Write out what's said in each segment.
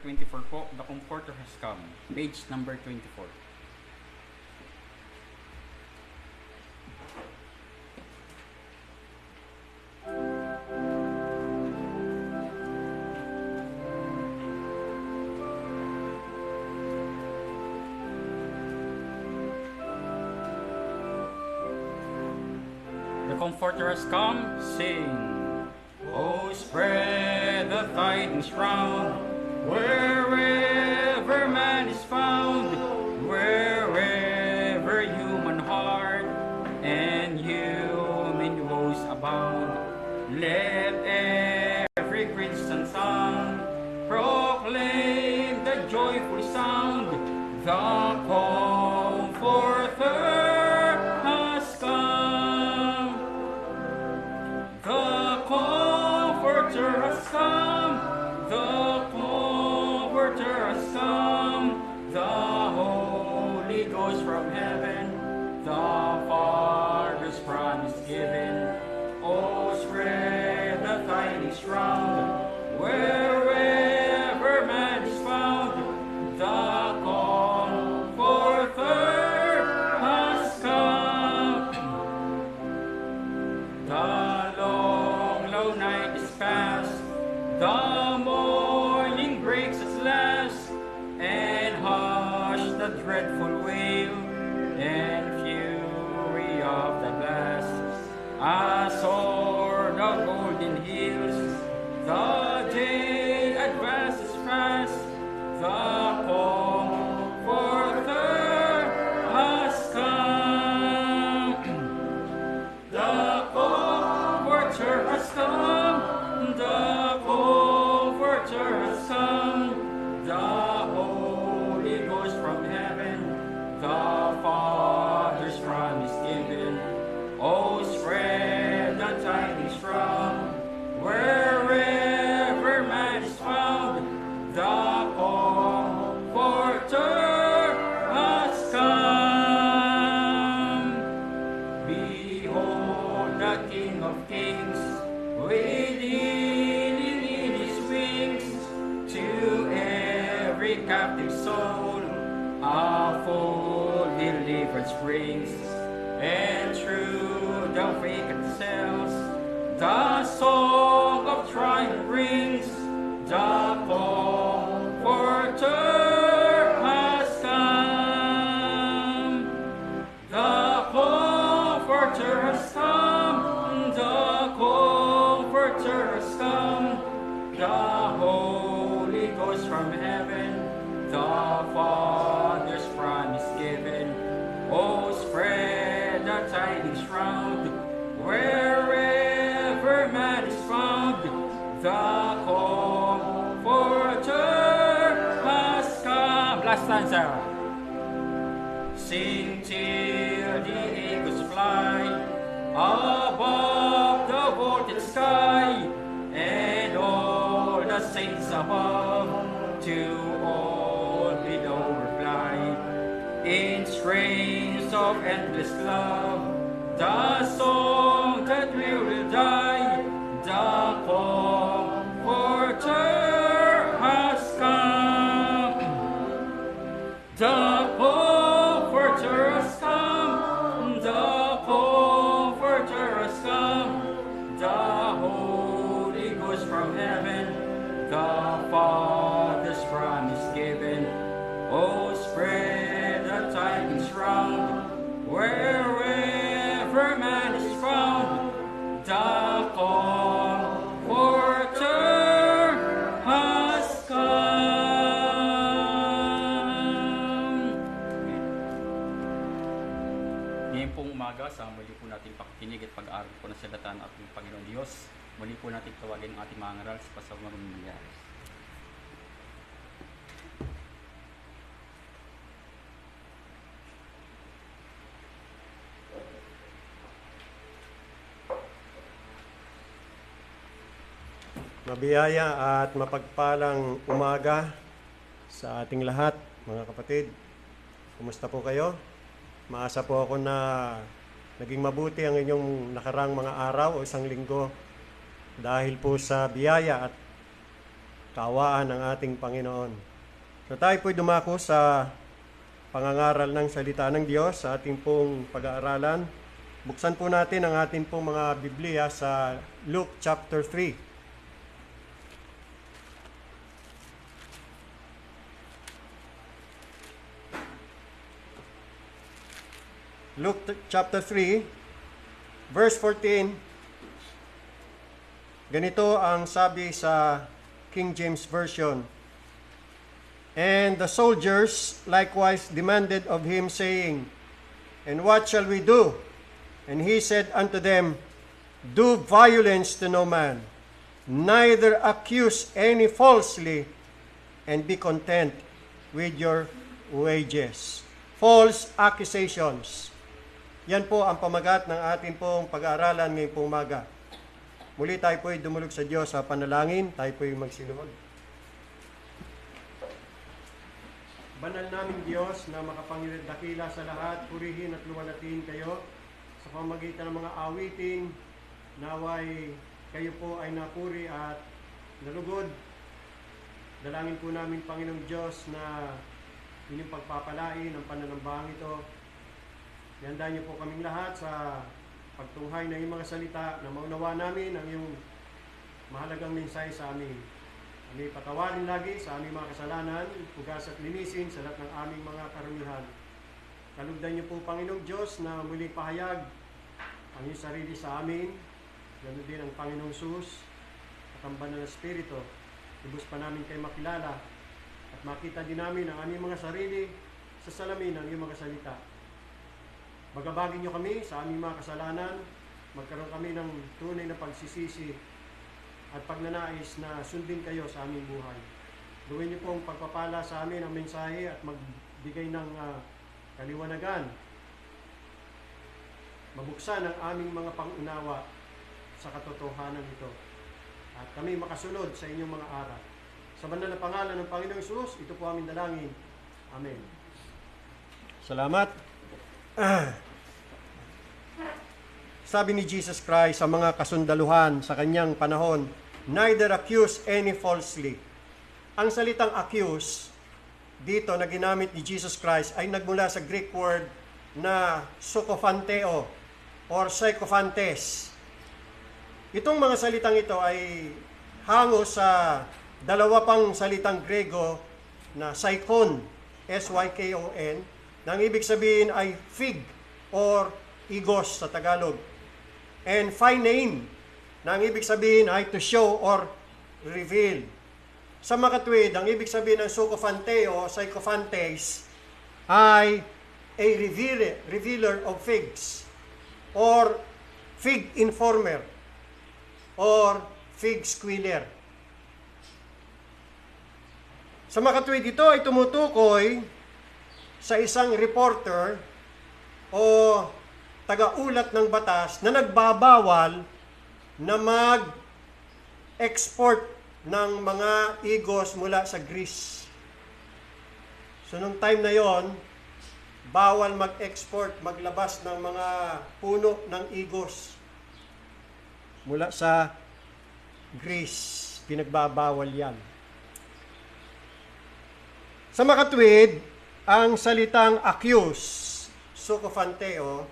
24 po, The Comforter Has Come, page number 24. The Comforter has come, sing. Oh, spread the tidings round, wherever man is found, wherever human heart and human woes abound. Let every Christian song proclaim the joyful sound, the Comforter has come. The Comforter has come. The Comforter has come. The Holy Ghost from heaven, the Father's promise given. Oh, spread the tidings round, wherever man is found. The Comforter has come. The long, low night is past. The morning breaks its last, and hush the dreadful wail and fury of the blast. As o'er the golden hills the day advances fast, the Comforter has come. The Comforter has come. The Comforter has come. The Holy Ghost from heaven, the Father's promise given. Oh, spread the tidings round, wherever man is found. The Comforter has come. Behold the King of Kings, waiting in his wings. To every captive soul a full deliverance brings, and through the vacant cells the song of triumph rings. The Comforter has come. The Comforter has come. The Comforter has come. The Holy Ghost from heaven, the Father's promise given. Oh, spread the tidings round, wherever man is found. The Comforter has come. Last stanza. Sing till the eagles fly above the vaulted sky, and all the saints above to all below reply. In strains of endless love, the song that will die, the Comforter has come. The Comforter has come. The Comforter has come. The Holy Ghost from heaven, the Father's promise given. Oh, spread the tidings round, wherever man is found. The Comforter has come. Ngayon pong umaga, sa muli po natin pakikinig at pag-aaral po ng salita ng ating Panginoon Diyos, muli po natin tawagin ang ating mga ngaral sa pasamarong nangyari. Mabiyaya at mapagpalang umaga sa ating lahat, mga kapatid. Kumusta po kayo? Maasa po ako na naging mabuti ang inyong nakarang mga araw o isang linggo dahil po sa biyaya at kaawaan ng ating Panginoon. So tayo po'y dumako sa pangangaral ng salita ng Diyos sa ating pong pag-aaralan. Buksan po natin ang ating pong mga Biblia sa Luke chapter 3. Luke chapter 3, verse 14. Ganito ang sabi sa King James Version. And the soldiers likewise demanded of him, saying, And what shall we do? And he said unto them, Do violence to no man, neither accuse any falsely, and be content with your wages. False accusations. Yan po ang pamagat ng ating pong pag-aaralan ngayong pong umaga. Muli tayo po'y dumulog sa Diyos sa panalangin, tayo po'y magsiluhod. Banal naming Diyos na makapangyarihan dakila sa lahat, purihin at luwalhatiin kayo sa pamamagitan ng mga awiting, naway kayo po ay napuri at nalugod. Dalangin po namin, Panginoong Diyos, na inyong pagpapalain ang pananambahang ito. Ihanda niyo po kaming lahat sa pagtunghay ng iyong mga salita na maunawa namin ang iyong mahalagang mensahe sa amin. Kami patawarin lagi sa aming mga kasalanan, pugas at linisin sa lahat ng aming mga karumihan. Kalugdan niyo po, Panginoong Diyos, na muling pahayag ang iyong sarili sa amin, ganoon din ang Panginoong Sus at ang Banal na Espiritu. Ibus pa namin kayo makilala at makita din namin ang aming mga sarili sa salamin ng iyong mga salita. Magabagin niyo kami sa aming mga kasalanan, magkaroon kami ng tunay na pagsisisi at pagnanais na sundin kayo sa aming buhay. Gawin niyo pong pagpapala sa amin ang mensahe at magbigay ng kaliwanagan. Mabuksan ang aming mga pangunawa sa katotohanan ito. At kami makasunod sa inyong mga aral. Sa banal na pangalan ng Panginoong Hesus, ito po aming dalangin. Amen. Salamat. Sabi ni Jesus Christ sa mga kasundaluhan sa kanyang panahon, neither accuse any falsely. Ang salitang accuse dito na ginamit ni Jesus Christ ay nagmula sa Greek word na sokophanteo or psychophantes. Itong mga salitang ito ay hango sa dalawa pang salitang Grego na psychon, S-Y-K-O-N, na ang ibig sabihin ay fig or igos sa Tagalog. And phainein, na ang ibig sabihin ay to show or reveal. Sa makatwid, ang ibig sabihin ng sokophanteo, psychophantes, ay a revealer of figs, or fig informer, or fig squealer. Sa makatwid, ito ay tumutukoy sa isang reporter o tagaulat ng batas na nagbabawal na mag-export ng mga igos mula sa Greece. So, nung time na yon, bawal mag-export, maglabas ng mga puno ng igos mula sa Greece. Pinagbabawal yan. Sa makatwid, ang salitang accuse, sokophanteo,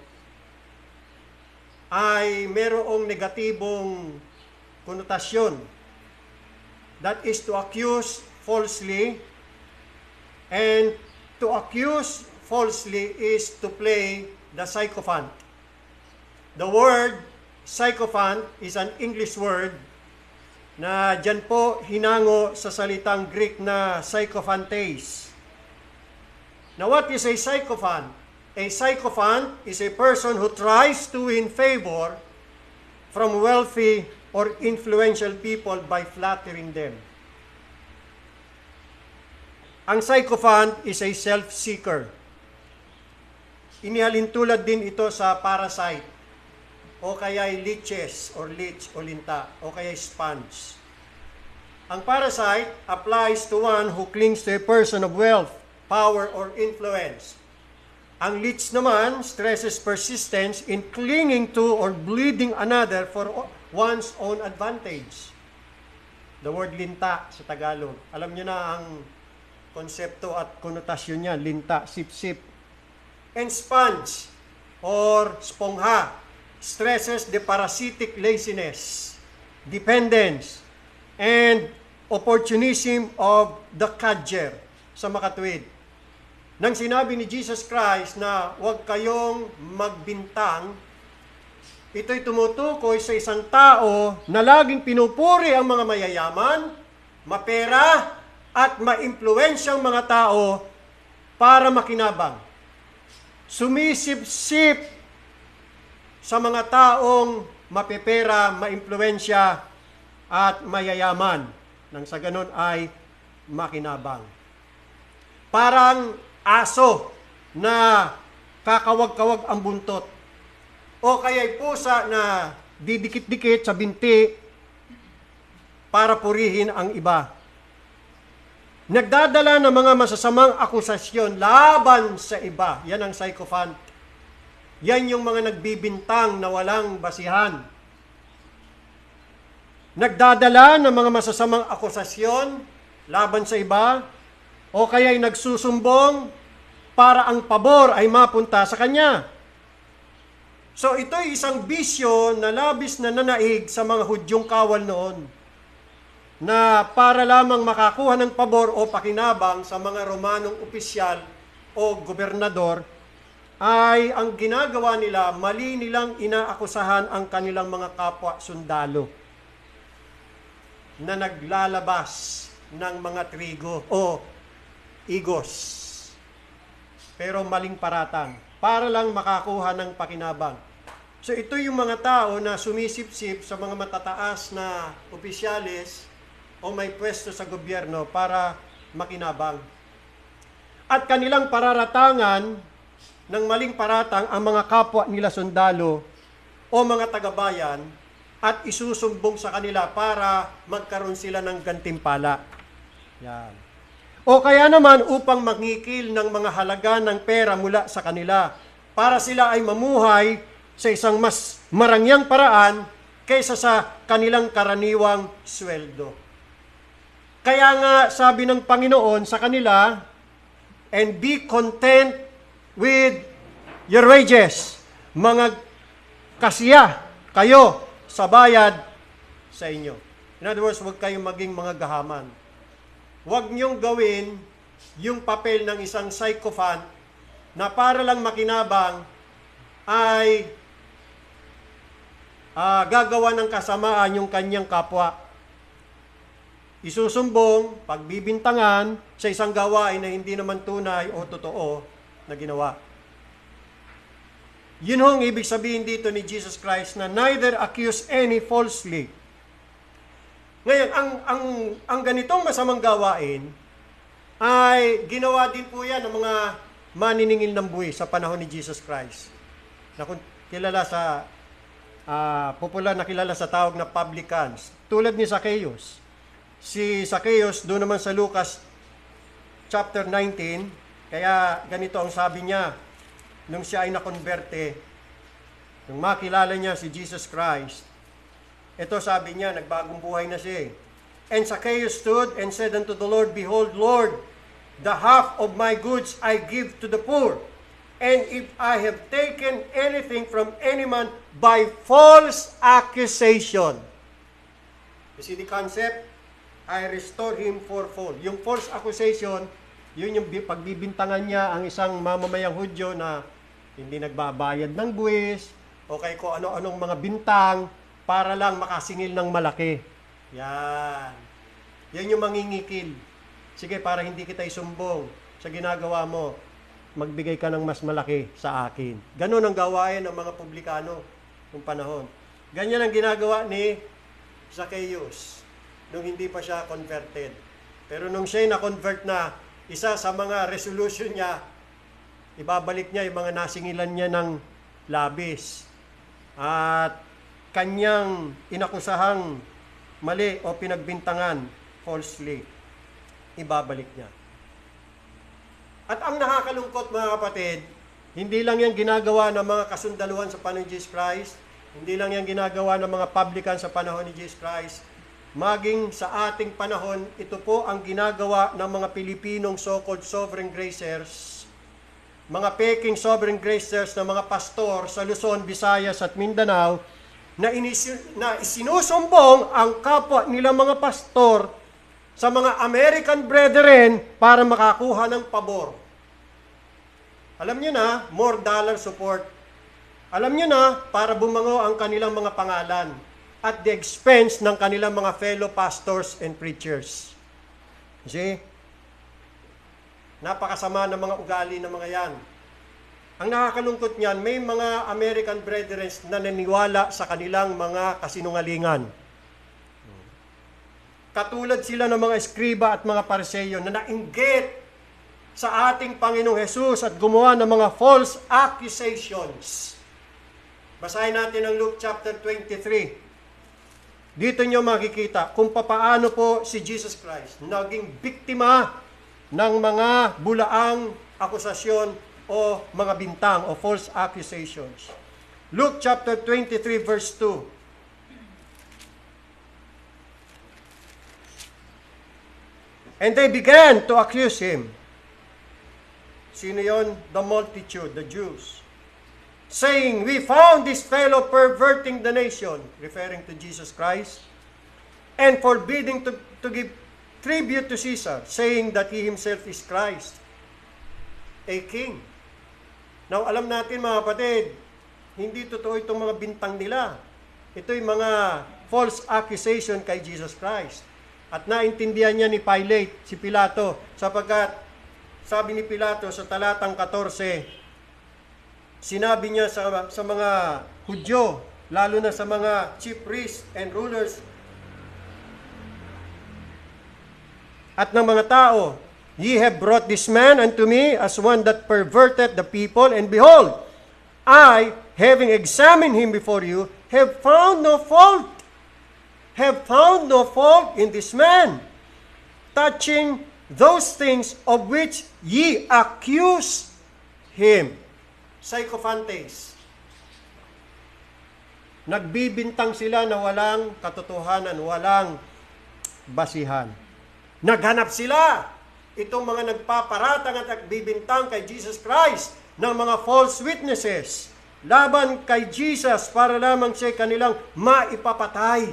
ay merong negatibong konotasyon. That is to accuse falsely, and to accuse falsely is to play the sycophant. The word sycophant is an English word na dyan po hinango sa salitang Greek na psychophantes. Now, what is a sycophant? A sycophant is a person who tries to win favor from wealthy or influential people by flattering them. Ang sycophant is a self-seeker. Inihalintulad din ito sa parasite, o kaya leeches or leech o linta, o kaya sponge. Ang parasite applies to one who clings to a person of wealth, power, or influence. Ang leech naman stresses persistence in clinging to or bleeding another for one's own advantage. The word linta sa Tagalog. Alam niyo na ang konsepto at konotasyon niya, linta, sip-sip. And sponge or spongha stresses the parasitic laziness, dependence, and opportunism of the cadger sa makatuwid. Nang sinabi ni Jesus Christ na huwag kayong magbintang, ito'y tumutukoy sa isang tao na laging pinupuri ang mga mayayaman, mapera, at maimpluwensyang mga tao para makinabang. Sumisip-sip sa mga taong mapepera, maimpluwensya, at mayayaman. Nang sa ganun ay makinabang. Parang aso na kakawag-kawag ang buntot. O kaya'y pusa na didikit-dikit sa binti para purihin ang iba. Nagdadala ng mga masasamang akusasyon laban sa iba. Yan ang sycophant. Yan yung mga nagbibintang na walang basihan. Nagdadala ng mga masasamang akusasyon laban sa iba o kaya'y nagsusumbong para ang pabor ay mapunta sa kanya. So ito'y isang bisyo na labis na nanaig sa mga Hudyong kawal noon na para lamang makakuha ng pabor o pakinabang sa mga Romanong opisyal o gobernador ay ang ginagawa nila, mali nilang inaakusahan ang kanilang mga kapwa sundalo na naglalabas ng mga trigo o igos. Pero maling paratang para lang makakuha ng pakinabang. So ito yung mga tao na sumisip-sip sa mga matataas na opisyales o may pwesto sa gobyerno para makinabang. At kanilang pararatangan ng maling paratang ang mga kapwa nila sundalo o mga tagabayan at isusumbong sa kanila para magkaroon sila ng gantimpala. Yan. O kaya naman upang mangikil ng mga halaga ng pera mula sa kanila para sila ay mamuhay sa isang mas marangyang paraan kaysa sa kanilang karaniwang sweldo. Kaya nga sabi ng Panginoon sa kanila, and be content with your wages. Mga kasiya kayo sa bayad sa inyo. In other words, huwag kayong maging mga gahaman. Huwag niyong gawin yung papel ng isang sycophant na para lang makinabang ay gagawa ng kasamaan yung kanyang kapwa. Isusumbong, pagbibintangan sa isang gawain na hindi naman tunay o totoo na ginawa. Yun hong ibig sabihin dito ni Jesus Christ na neither accuse any falsely. Ngayon, ang ganitong masamang gawain ay ginawa din po yan ng mga maniningil ng buwis sa panahon ni Jesus Christ. Na kilala sa, popular na kilala sa tawag na publicans. Tulad ni Zacchaeus. Si Zacchaeus, doon naman sa Lucas chapter 19, kaya ganito ang sabi niya, nung siya ay nakonverte, nung makilala niya si Jesus Christ, ito sabi niya, nagbagong buhay na siya. And Zacchaeus stood and said unto the Lord, Behold, Lord, the half of my goods I give to the poor. And if I have taken anything from any man by false accusation. You see the concept? I restore him fourfold. Yung false accusation, yun yung pagbibintangan niya ang isang mamamayang Hudyo na hindi nagbabayad ng buwis, o kay kung ano-anong mga bintang, para lang makasingil ng malaki. Yan. Yan yung mangingikil. Sige, para hindi kita isumbong sa ginagawa mo, magbigay ka ng mas malaki sa akin. Ganun ang gawain ng mga publikano ng panahon. Ganyan ang ginagawa ni Zacchaeus nung hindi pa siya converted. Pero nung siya na-convert na, isa sa mga resolution niya, ibabalik niya yung mga nasingilan niya ng labis. At kanyang inakusahang mali o pinagbintangan falsely, ibabalik niya. At ang nakakalungkot mga kapatid, hindi lang yan ginagawa ng mga kasundaluhan sa panahon ni Jesus Christ, hindi lang yan ginagawa ng mga publican sa panahon ni Jesus Christ, maging sa ating panahon, ito po ang ginagawa ng mga Pilipinong so-called sovereign gracers, mga peking sovereign gracers na mga pastor sa Luzon, Visayas at Mindanao, na isinusumbong ang kapwa nila mga pastor sa mga American brethren para makakuha ng pabor. Alam nyo na, more dollar support. Alam nyo na, para bumango ang kanilang mga pangalan at the expense ng kanilang mga fellow pastors and preachers. See? Napakasama ng mga ugali ng mga yan. Ang nakakalungkot niyan, may mga American brethren na naniwala sa kanilang mga kasinungalingan. Katulad sila ng mga eskriba at mga pariseyo na nainggit sa ating Panginoong Hesus at gumawa ng mga false accusations. Basahin natin ang Luke chapter 23. Dito nyo makikita kung papaano po si Jesus Christ naging biktima ng mga bulaang akusasyon o mga bintang o false accusations. Luke chapter 23 verse 2. And they began to accuse him. Sino yon? The multitude, the Jews. Saying, we found this fellow perverting the nation, referring to Jesus Christ, and forbidding to give tribute to Caesar, saying that he himself is Christ, a king. Now, alam natin mga kapatid, hindi totoo itong mga bintang nila. Ito'y mga false accusation kay Jesus Christ. At naintindihan niya ni Pilate, si Pilato, sapagkat sabi ni Pilato sa talatang 14, sinabi niya sa mga Hudyo, lalo na sa mga chief priests and rulers at ng mga tao, ye have brought this man unto me as one that perverted the people, and behold, I, having examined him before you, have found no fault in this man, touching those things of which ye accuse him. Sycophantes. Nagbibintang sila na walang katotohanan, walang basihan. Naghanap sila, itong mga nagpaparatang at nagbibintang kay Jesus Christ ng mga false witnesses laban kay Jesus para lamang siya kanilang maipapatay.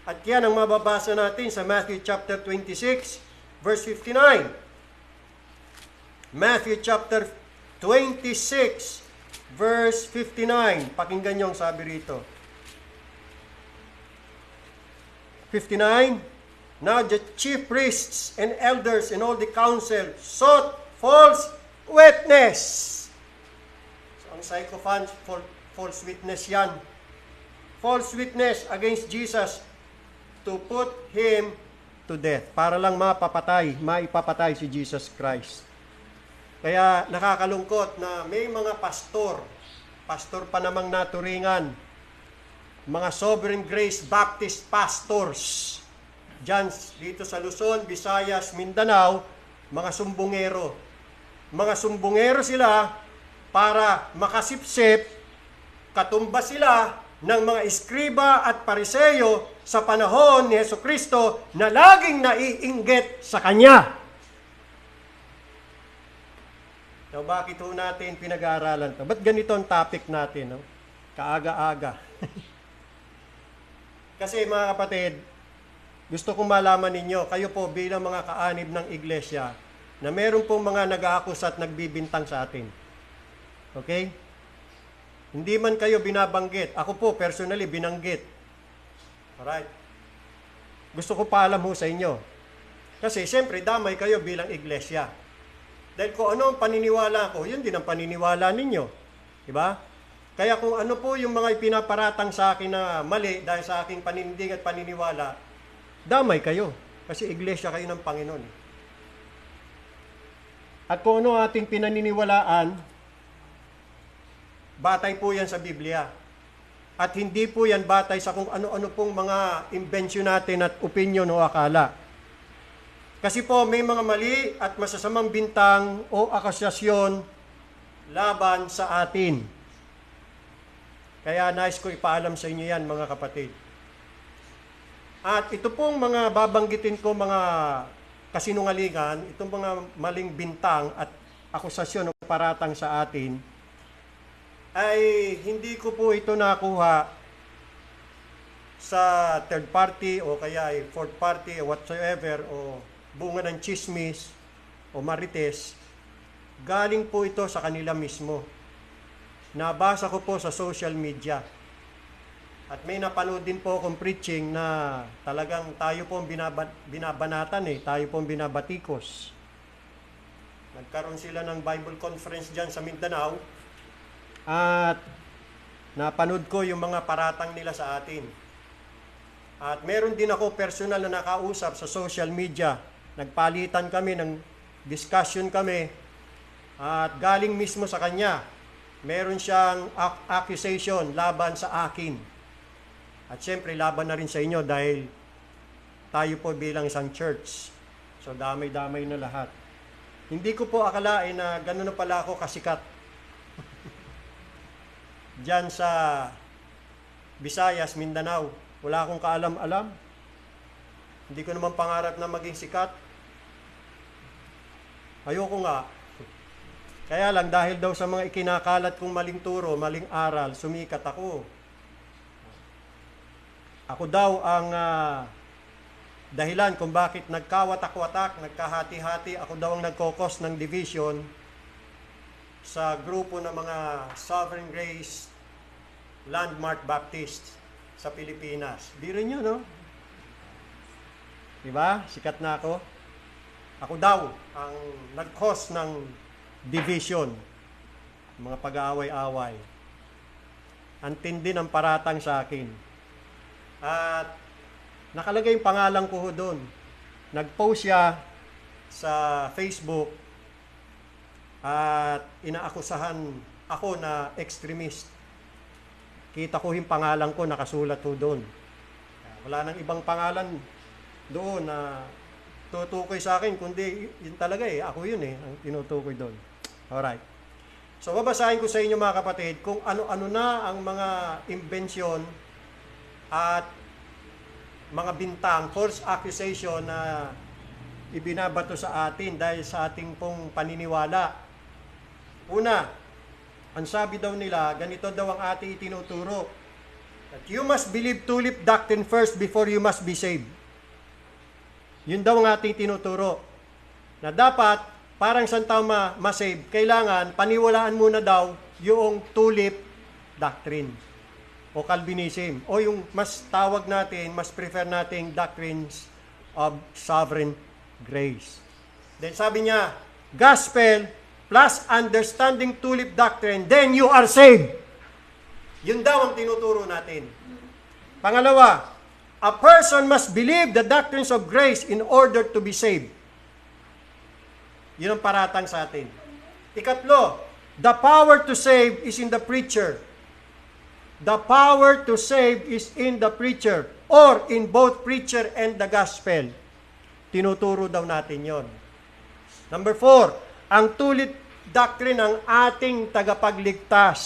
At yan ang mababasa natin sa Matthew chapter 26, verse 59. Matthew chapter 26, verse 59. Pakinggan niyo ang sabi rito. 59. Now the chief priests and elders and all the council sought false witness. So, ang sycophant, false witness yan. False witness against Jesus to put him to death. Para lang maipapatay si Jesus Christ. Kaya nakakalungkot na may mga pastor pa namang naturingan, mga Sovereign Grace Baptist pastors, diyan dito sa Luzon, Visayas, Mindanao, mga sumbongero. Mga sumbongero sila para makasipsip, katumba sila ng mga eskriba at pariseyo sa panahon ni Jesucristo na laging naiinggit sa Kanya. So, bakit ho natin pinag-aaralan ito? Ba't ganito ang topic natin? No? Kaaga-aga. Kasi mga kapatid, gusto kong malaman ninyo, kayo po bilang mga kaanib ng iglesia, na meron pong mga nag-aakus at nagbibintang sa atin. Okay? Hindi man kayo binabanggit. Ako po, personally, binanggit. Alright? Gusto ko paalam ho sa inyo. Kasi, siyempre, damay kayo bilang iglesia. Dahil kung ano ang paniniwala ko, yun din ang paniniwala ninyo. Diba? Kaya kung ano po yung mga ipinaparatang sa akin na mali dahil sa aking panindig at paniniwala, damay kayo. Kasi iglesia kayo ng Panginoon. At kung ano ating pinaniniwalaan, batay po yan sa Biblia. At hindi po yan batay sa kung ano-ano pong mga imbensyon natin at opinion o akala. Kasi po may mga mali at masasamang bintang o akusasyon laban sa atin. Kaya nais ko ipaalam sa inyo yan mga kapatid. At ito pong mga babanggitin ko mga kasinungalingan, itong mga maling bintang at akusasyon o paratang sa atin, ay hindi ko po ito nakuha sa third party o kaya ay fourth party o whatsoever o bunga ng chismis o marites. Galing po ito sa kanila mismo. Nabasa ko po sa social media. At may napanood din po akong preaching na talagang tayo po ang binabanatan tayo po ang binabatikos. Nagkaroon sila ng Bible conference dyan sa Mindanao at napanood ko yung mga paratang nila sa atin. At meron din ako personal na nakausap sa social media. Nagpalitan kami ng discussion kami at galing mismo sa kanya. Meron siyang accusation laban sa akin. At syempre, laban na rin sa inyo dahil tayo po bilang isang church. So, damay-damay na lahat. Hindi ko po akalain na gano'n na pala ako kasikat. Diyan sa Visayas, Mindanao. Wala akong kaalam-alam. Hindi ko naman pangarap na maging sikat. Ayoko nga. Kaya lang, dahil daw sa mga ikinakalat kong maling turo, maling aral, sumikat ako. Ako daw ang dahilan kung bakit nagkawatak-watak, nagkahati-hati, ako daw ang nagkokos ng division sa grupo ng mga Sovereign Grace Landmark Baptist sa Pilipinas. Biro nyo, no? Diba? Sikat na ako. Ako daw ang nag-cause ng division, mga pag-aaway-away. Ang tindi ng paratang sa akin. At nakalagay yung pangalan ko doon. Nag-post siya sa Facebook at inaakusahan ako na extremist. Kita ko yung pangalan ko, nakasulat ko doon. Wala nang ibang pangalan doon na tutukoy sa akin, kundi yun talaga ako yun ang tinutukoy doon. Alright. So babasahin ko sa inyo mga kapatid kung ano-ano na ang mga imbensyon at mga bintang, false accusation na ibinabato sa atin dahil sa ating pong paniniwala. Una, ang sabi daw nila, ganito daw ang ating itinuturo. That you must believe tulip doctrine first before you must be saved. Yun daw ang ating tinuturo. Na dapat, parang saan tayo ma-save, kailangan paniwalaan muna daw yung tulip doctrine o Calvinism, o yung mas tawag natin, mas prefer nating doctrines of sovereign grace. Then sabi niya, gospel plus understanding tulip doctrine, then you are saved. Yun daw ang tinuturo natin. Pangalawa, a person must believe the doctrines of grace in order to be saved. Yun ang paratang sa atin. Ikatlo, the power to save is in the preacher. The power to save is in the preacher or in both preacher and the gospel. Tinuturo daw natin yon. Number 4, ang tulip doctrine ang ating tagapagligtas.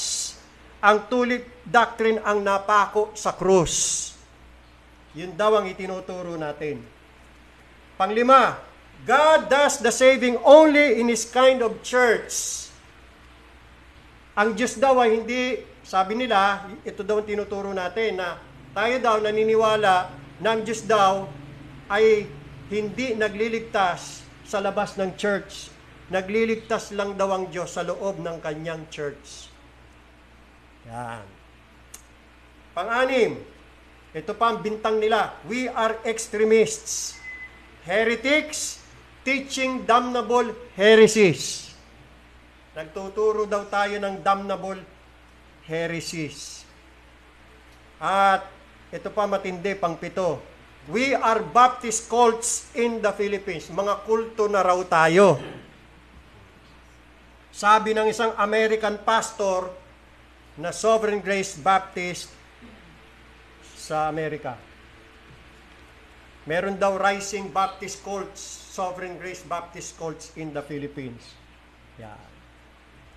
Ang tulip doctrine ang napako sa krus. Yun daw ang itinuturo natin. Panglima, God does the saving only in His kind of church. Ang Diyos daw ay hindi, sabi nila, ito daw ang tinuturo natin, na tayo daw naniniwala na ang Diyos daw ay hindi nagliligtas sa labas ng church. Nagliligtas lang daw ang Diyos sa loob ng kanyang church. Yan. Pang-anim, ito pa ang bintang nila. We are extremists. Heretics, teaching damnable heresies. Nagtuturo daw tayo ng damnable heresies. At ito pa matindi, pang-pito. We are Baptist cults in the Philippines. Mga kulto na raw tayo. Sabi ng isang American pastor na Sovereign Grace Baptist sa Amerika. Meron daw rising Baptist cults, Sovereign Grace Baptist cults in the Philippines. Yan.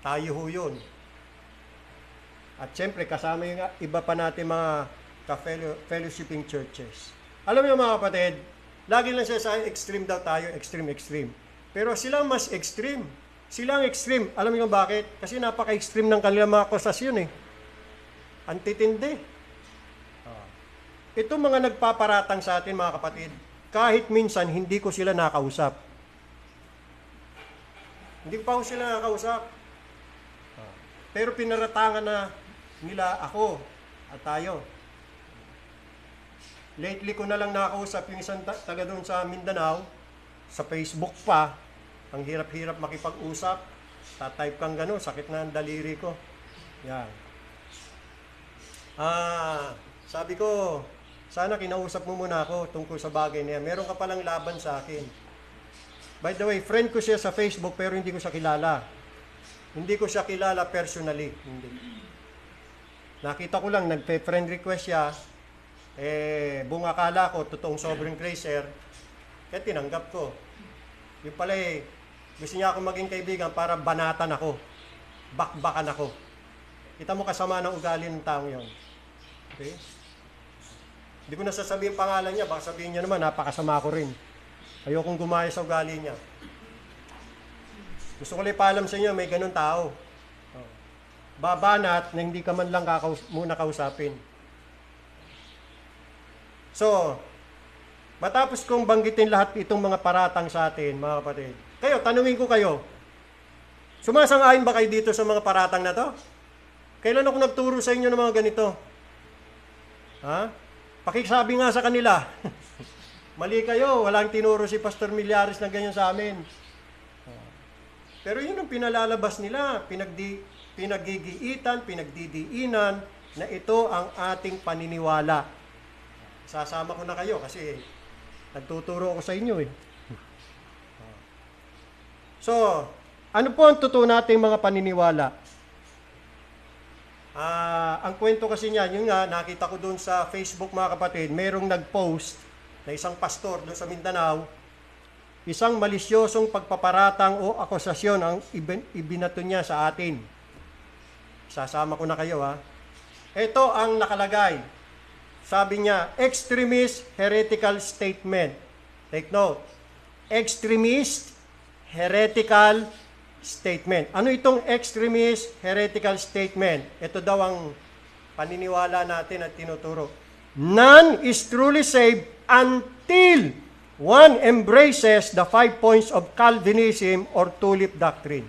Tayo ho yun. At syempre, kasama yung iba pa natin mga ka-fellowshipping churches. Alam niyo mga kapatid, lagi lang siya sa extreme daw tayo, extreme. Pero sila mas extreme. Sila ang extreme. Alam niyo bakit? Kasi napaka-extreme ng kanilang mga akusasyon eh. Antitindi. Ito mga nagpaparatang sa atin mga kapatid, kahit minsan hindi ko sila nakausap. Hindi ko pa ako sila nakausap. Pero pinaratangan na nila ako at tayo. Lately ko na lang nakausap yung isang taga doon sa Mindanao, sa Facebook pa. Ang hirap-hirap makipag-usap. Tatype kang gano'n, sakit na ang daliri ko. Yan. Sabi ko, sana kinausap mo muna ako tungkol sa bagay niya. Meron ka palang laban sa akin. By the way, friend ko siya sa Facebook pero hindi ko siya kilala. Hindi ko siya kilala personally. Hindi. Nakita ko lang, nagpe-friend request siya. Buong akala ko, totoong sobrang gracer. Kaya tinanggap ko. Yung pala gusto niya akong maging kaibigan para banatan ako. Bakbakan ako. Kita mo kasama ng ugali ng taong yon. Okay? Hindi ko na sasabihin pangalan niya, baka sabihin niya naman, napakasama ko rin. Ayokong gumaya sa ugali niya. Gusto ko lang ipaalam sa inyo, may ganun tao. Babanat na hindi ka man lang muna kausapin. So, matapos kong banggitin lahat itong mga paratang sa atin, mga kapatid. Kayo, tanungin ko kayo, sumasang-ayon ba kayo dito sa mga paratang na to? Kailan ako nagturo sa inyo ng mga ganito? Ha? Pakisabi nga sa kanila. Mali kayo, walang tinuro si Pastor Millares na ganyan sa amin. Pero yun ang pinalalabas nila, pinaggigiitan, pinagdidiinan na ito ang ating paniniwala. Sasama ko na kayo kasi nagtuturo ako sa inyo eh. So, ano po ang totoo nating mga paniniwala? Ang kwento kasi niya, yun nga, nakita ko doon sa Facebook mga kapatid, merong nag-post na isang pastor doon sa Mindanao, isang malisyosong pagpaparatang o akusasyon ang ibinato niya sa atin. Sasama ko na kayo ha. Ito ang nakalagay. Sabi niya, extremist heretical statement. Take note. Extremist heretical statement. Ano itong extremist heretical statement? Ito daw ang paniniwala natin at tinuturo. None is truly saved until one embraces the 5 points of Calvinism or tulip doctrine.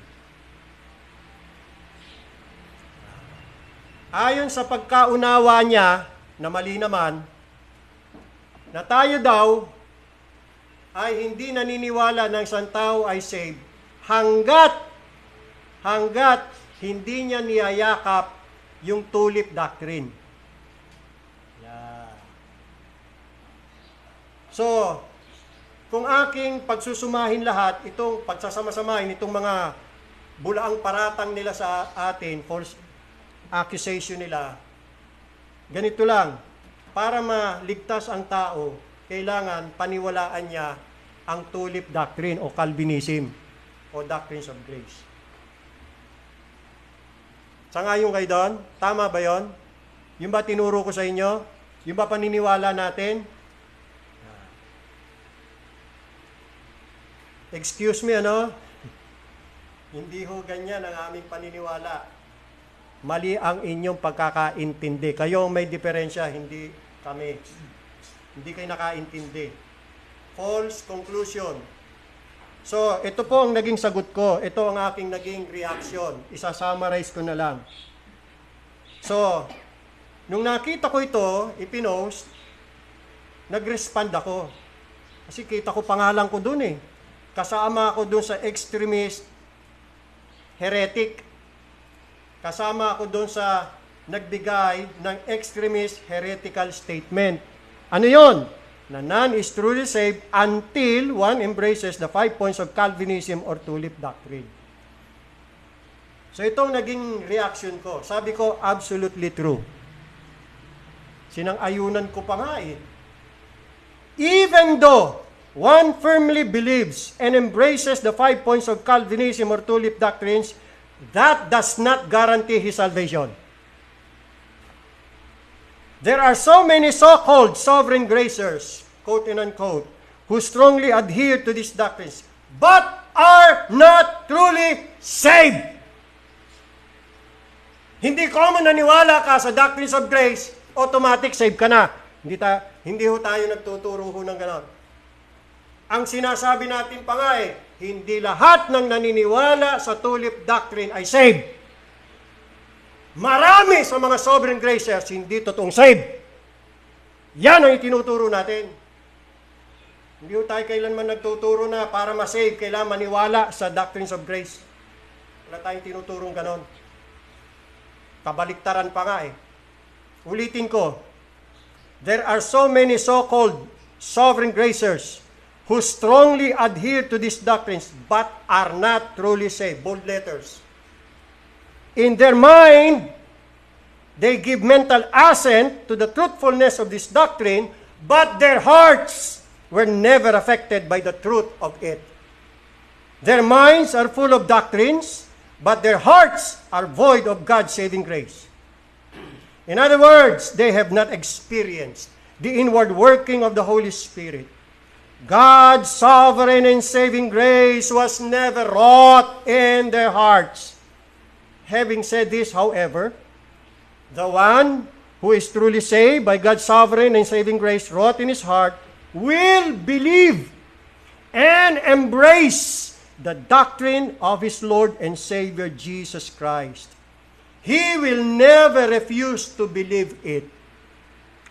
Ayon sa pagkaunawa niya, na mali naman, na tayo daw ay hindi naniniwala ng isang tao ay saved hanggat hindi niya niyayakap yung tulip doctrine. Yeah. So, kung aking pagsusumahin lahat, itong pagsasama-samahin, itong mga bulaang paratang nila sa atin, false accusation nila, ganito lang, para maligtas ang tao, kailangan paniwalaan niya ang tulip doctrine o Calvinism o doctrines of grace. Sangayon kayo doon? Tama ba yon? Yung ba tinuro ko sa inyo? Yung ba paniniwala natin? Excuse me, ano? Hindi ho ganyan ang aming paniniwala. Mali ang inyong pagkakaintindi. Kayo ang may diferensya, hindi kami. Hindi kayo nakaintindi. False conclusion. So, ito po ang naging sagot ko. Ito ang aking naging reaction. Isa-summarize ko na lang. So, nung nakita ko ito, ipinost, nag-respond ako. Kasi kita ko pangalan ko dun eh. Kasama ako dun sa extremist, heretic. Kasama ako dun sa nagbigay ng extremist heretical statement. Ano yon? Na none is truly saved until one embraces the 5 points of Calvinism or tulip doctrine. So itong naging reaction ko. Sabi ko, absolutely true. Sinang-ayunan ko pa nga eh. Even though one firmly believes and embraces the 5 points of Calvinism or tulip doctrines, that does not guarantee his salvation. There are so many so-called sovereign gracers quote and unquote, who strongly adhere to these doctrines, but are not truly saved. Hindi common naniwala ka sa doctrines of grace, automatic save ka na. Hindi ho tayo nagtuturo ho ng ganon. Ang sinasabi natin pa nga hindi lahat ng naniniwala sa tulip doctrine ay saved. Marami sa mga sovereign gracers hindi totoong saved. Yan ang itinuturo natin. Hindi ho tayo kailanman nagtuturo na para ma-save, kailangan maniwala sa doctrines of grace. Wala tayong tinuturong ganon. Kabaliktaran pa nga Ulitin ko, there are so many so-called sovereign gracers who strongly adhere to these doctrines but are not truly saved. Bold letters. In their mind, they give mental assent to the truthfulness of this doctrine, but their hearts were never affected by the truth of it. Their minds are full of doctrines, but their hearts are void of God's saving grace. In other words, they have not experienced the inward working of the Holy Spirit. God's sovereign and saving grace was never wrought in their hearts. Having said this, however, the one who is truly saved by God's sovereign and saving grace wrought in his heart will believe and embrace the doctrine of his Lord and Savior Jesus Christ. He will never refuse to believe it.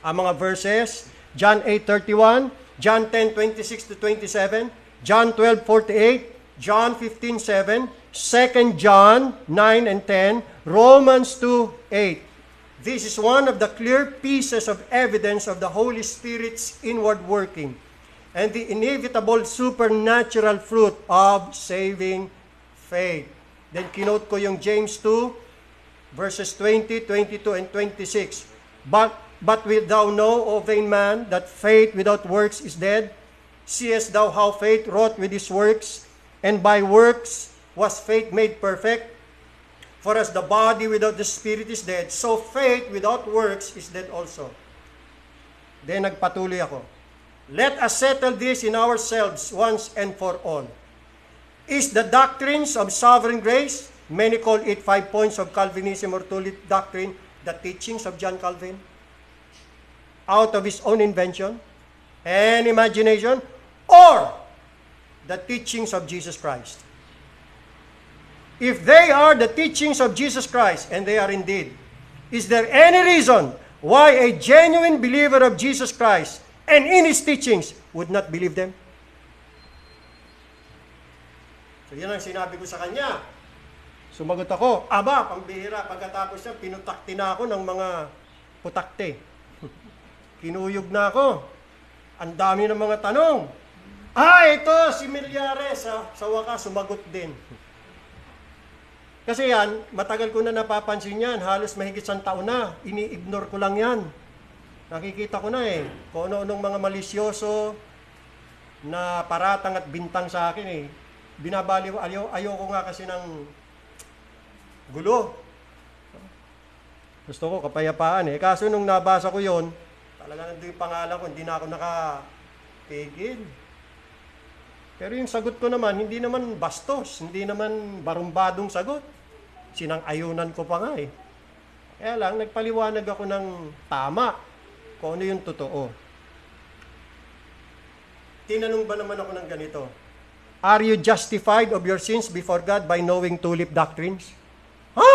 Ang mga verses, John 8:31, John 10:26-27, John 12:48, John 15:7, 2 John 9 and 10, Romans 2:8. This is one of the clear pieces of evidence of the Holy Spirit's inward working and the inevitable supernatural fruit of saving faith. Then kinote ko yung James 2, verses 20, 22, and 26. But wilt thou know, O vain man, that faith without works is dead? Seest thou how faith wrought with his works, and by works was faith made perfect? For as the body without the spirit is dead, so faith without works is dead also. Then nagpatuloy ako. Let us settle this in ourselves once and for all. Is the doctrines of sovereign grace, many call it 5 points of Calvinism or tulip doctrine, the teachings of John Calvin, out of his own invention and imagination, or the teachings of Jesus Christ? If they are the teachings of Jesus Christ, and they are indeed, is there any reason why a genuine believer of Jesus Christ and in his teachings would not believe them? So yan ang sinabi ko sa kanya. Sumagot ako, aba, pambihira. Pagkatapos niya, pinutakti na ako ng mga putakte. Kinuyog na ako. Ang dami ng mga tanong. Ito si Milyares. Sa wakas, sumagot din. Kasi yan, matagal ko na napapansin yan. Halos mahigit 1 taon na. Ini-ignore ko lang yan. Nakikita ko na kung ano-anong mga malisyoso na paratang at bintang sa akin Binabaliw, ayoko nga kasi ng gulo. Gusto ko kapayapaan Kaso nung nabasa ko yon, talaga nandun yung pangalan ko, hindi na ako nakapigil. Pero yung sagot ko naman, hindi naman bastos, hindi naman barumbadong sagot. Sinang-ayunan ko pa nga Kaya lang, nagpaliwanag ako ng tama kung ano yung totoo. Tinanong ba naman ako ng ganito? Are you justified of your sins before God by knowing tulip doctrines? Ha?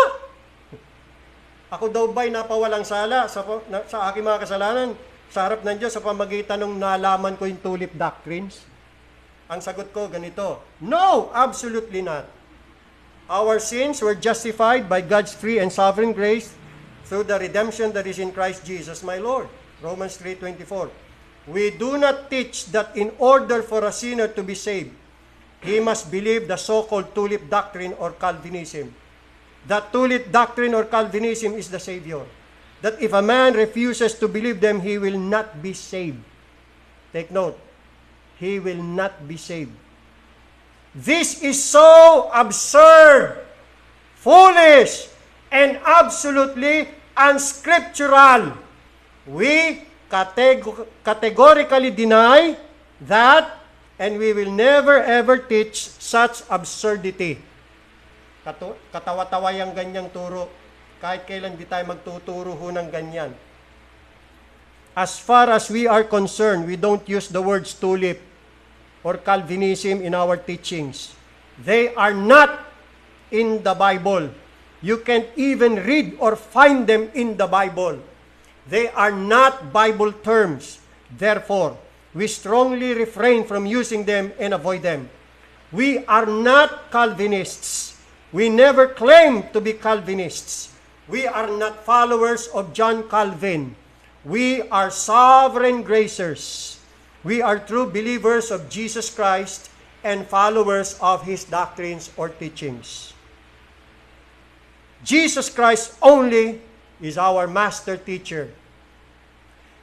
Ako daw ba'y napawalang sala sa aking mga kasalanan sa harap ng Diyos sa pamagitan ng nalaman ko yung tulip doctrines? Ang sagot ko ganito, no, absolutely not. Our sins were justified by God's free and sovereign grace through the redemption that is in Christ Jesus my Lord. Romans 3:24. We do not teach that in order for a sinner to be saved, he must believe the so-called tulip doctrine or Calvinism. That tulip doctrine or Calvinism is the Savior. That if a man refuses to believe them, he will not be saved. Take note. He will not be saved. This is so absurd, foolish, and absolutely unscriptural. We categorically deny that, and we will never ever teach such absurdity. Katawa-tawa yung ganyang turo. Kahit kailan di tayo magtuturo ho ng ganyan. As far as we are concerned, we don't use the words tulip or Calvinism in our teachings. They are not in the Bible. You can't even read or find them in the Bible. They are not Bible terms. Therefore, we strongly refrain from using them and avoid them. We are not Calvinists. We never claim to be Calvinists. We are not followers of John Calvin. We are sovereign gracers. We are true believers of Jesus Christ and followers of His doctrines or teachings. Jesus Christ only is our master teacher.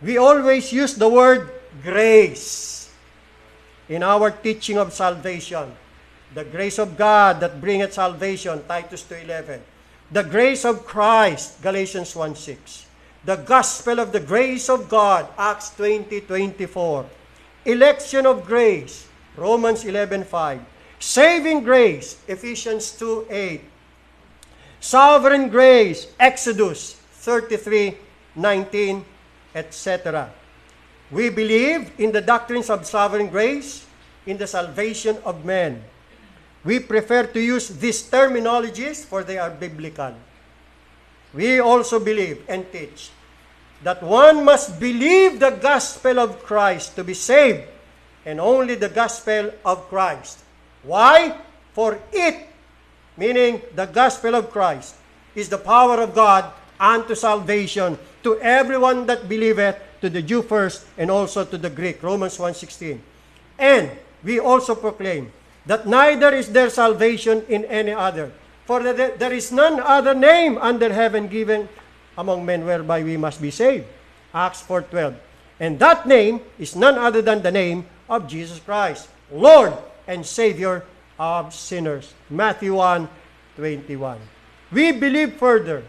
We always use the word grace in our teaching of salvation. The grace of God that bringeth salvation, Titus 2:11. The grace of Christ, Galatians 1:6. The gospel of the grace of God, Acts 20:24. Election of grace, Romans 11:5. Saving grace, Ephesians 2:8. Sovereign grace, Exodus 33:19, etc. We believe in the doctrines of sovereign grace, in the salvation of men. We prefer to use these terminologies for they are biblical. We also believe and teach that one must believe the gospel of Christ to be saved, and only the gospel of Christ. Why? For it, meaning the gospel of Christ, is the power of God unto salvation to everyone that believeth, to the Jew first, and also to the Greek, Romans 1:16. And we also proclaim that neither is there salvation in any other, for there is none other name under heaven given among men whereby we must be saved. Acts 4:12. And that name is none other than the name of Jesus Christ, Lord and Savior of sinners. Matthew 1:21. We believe further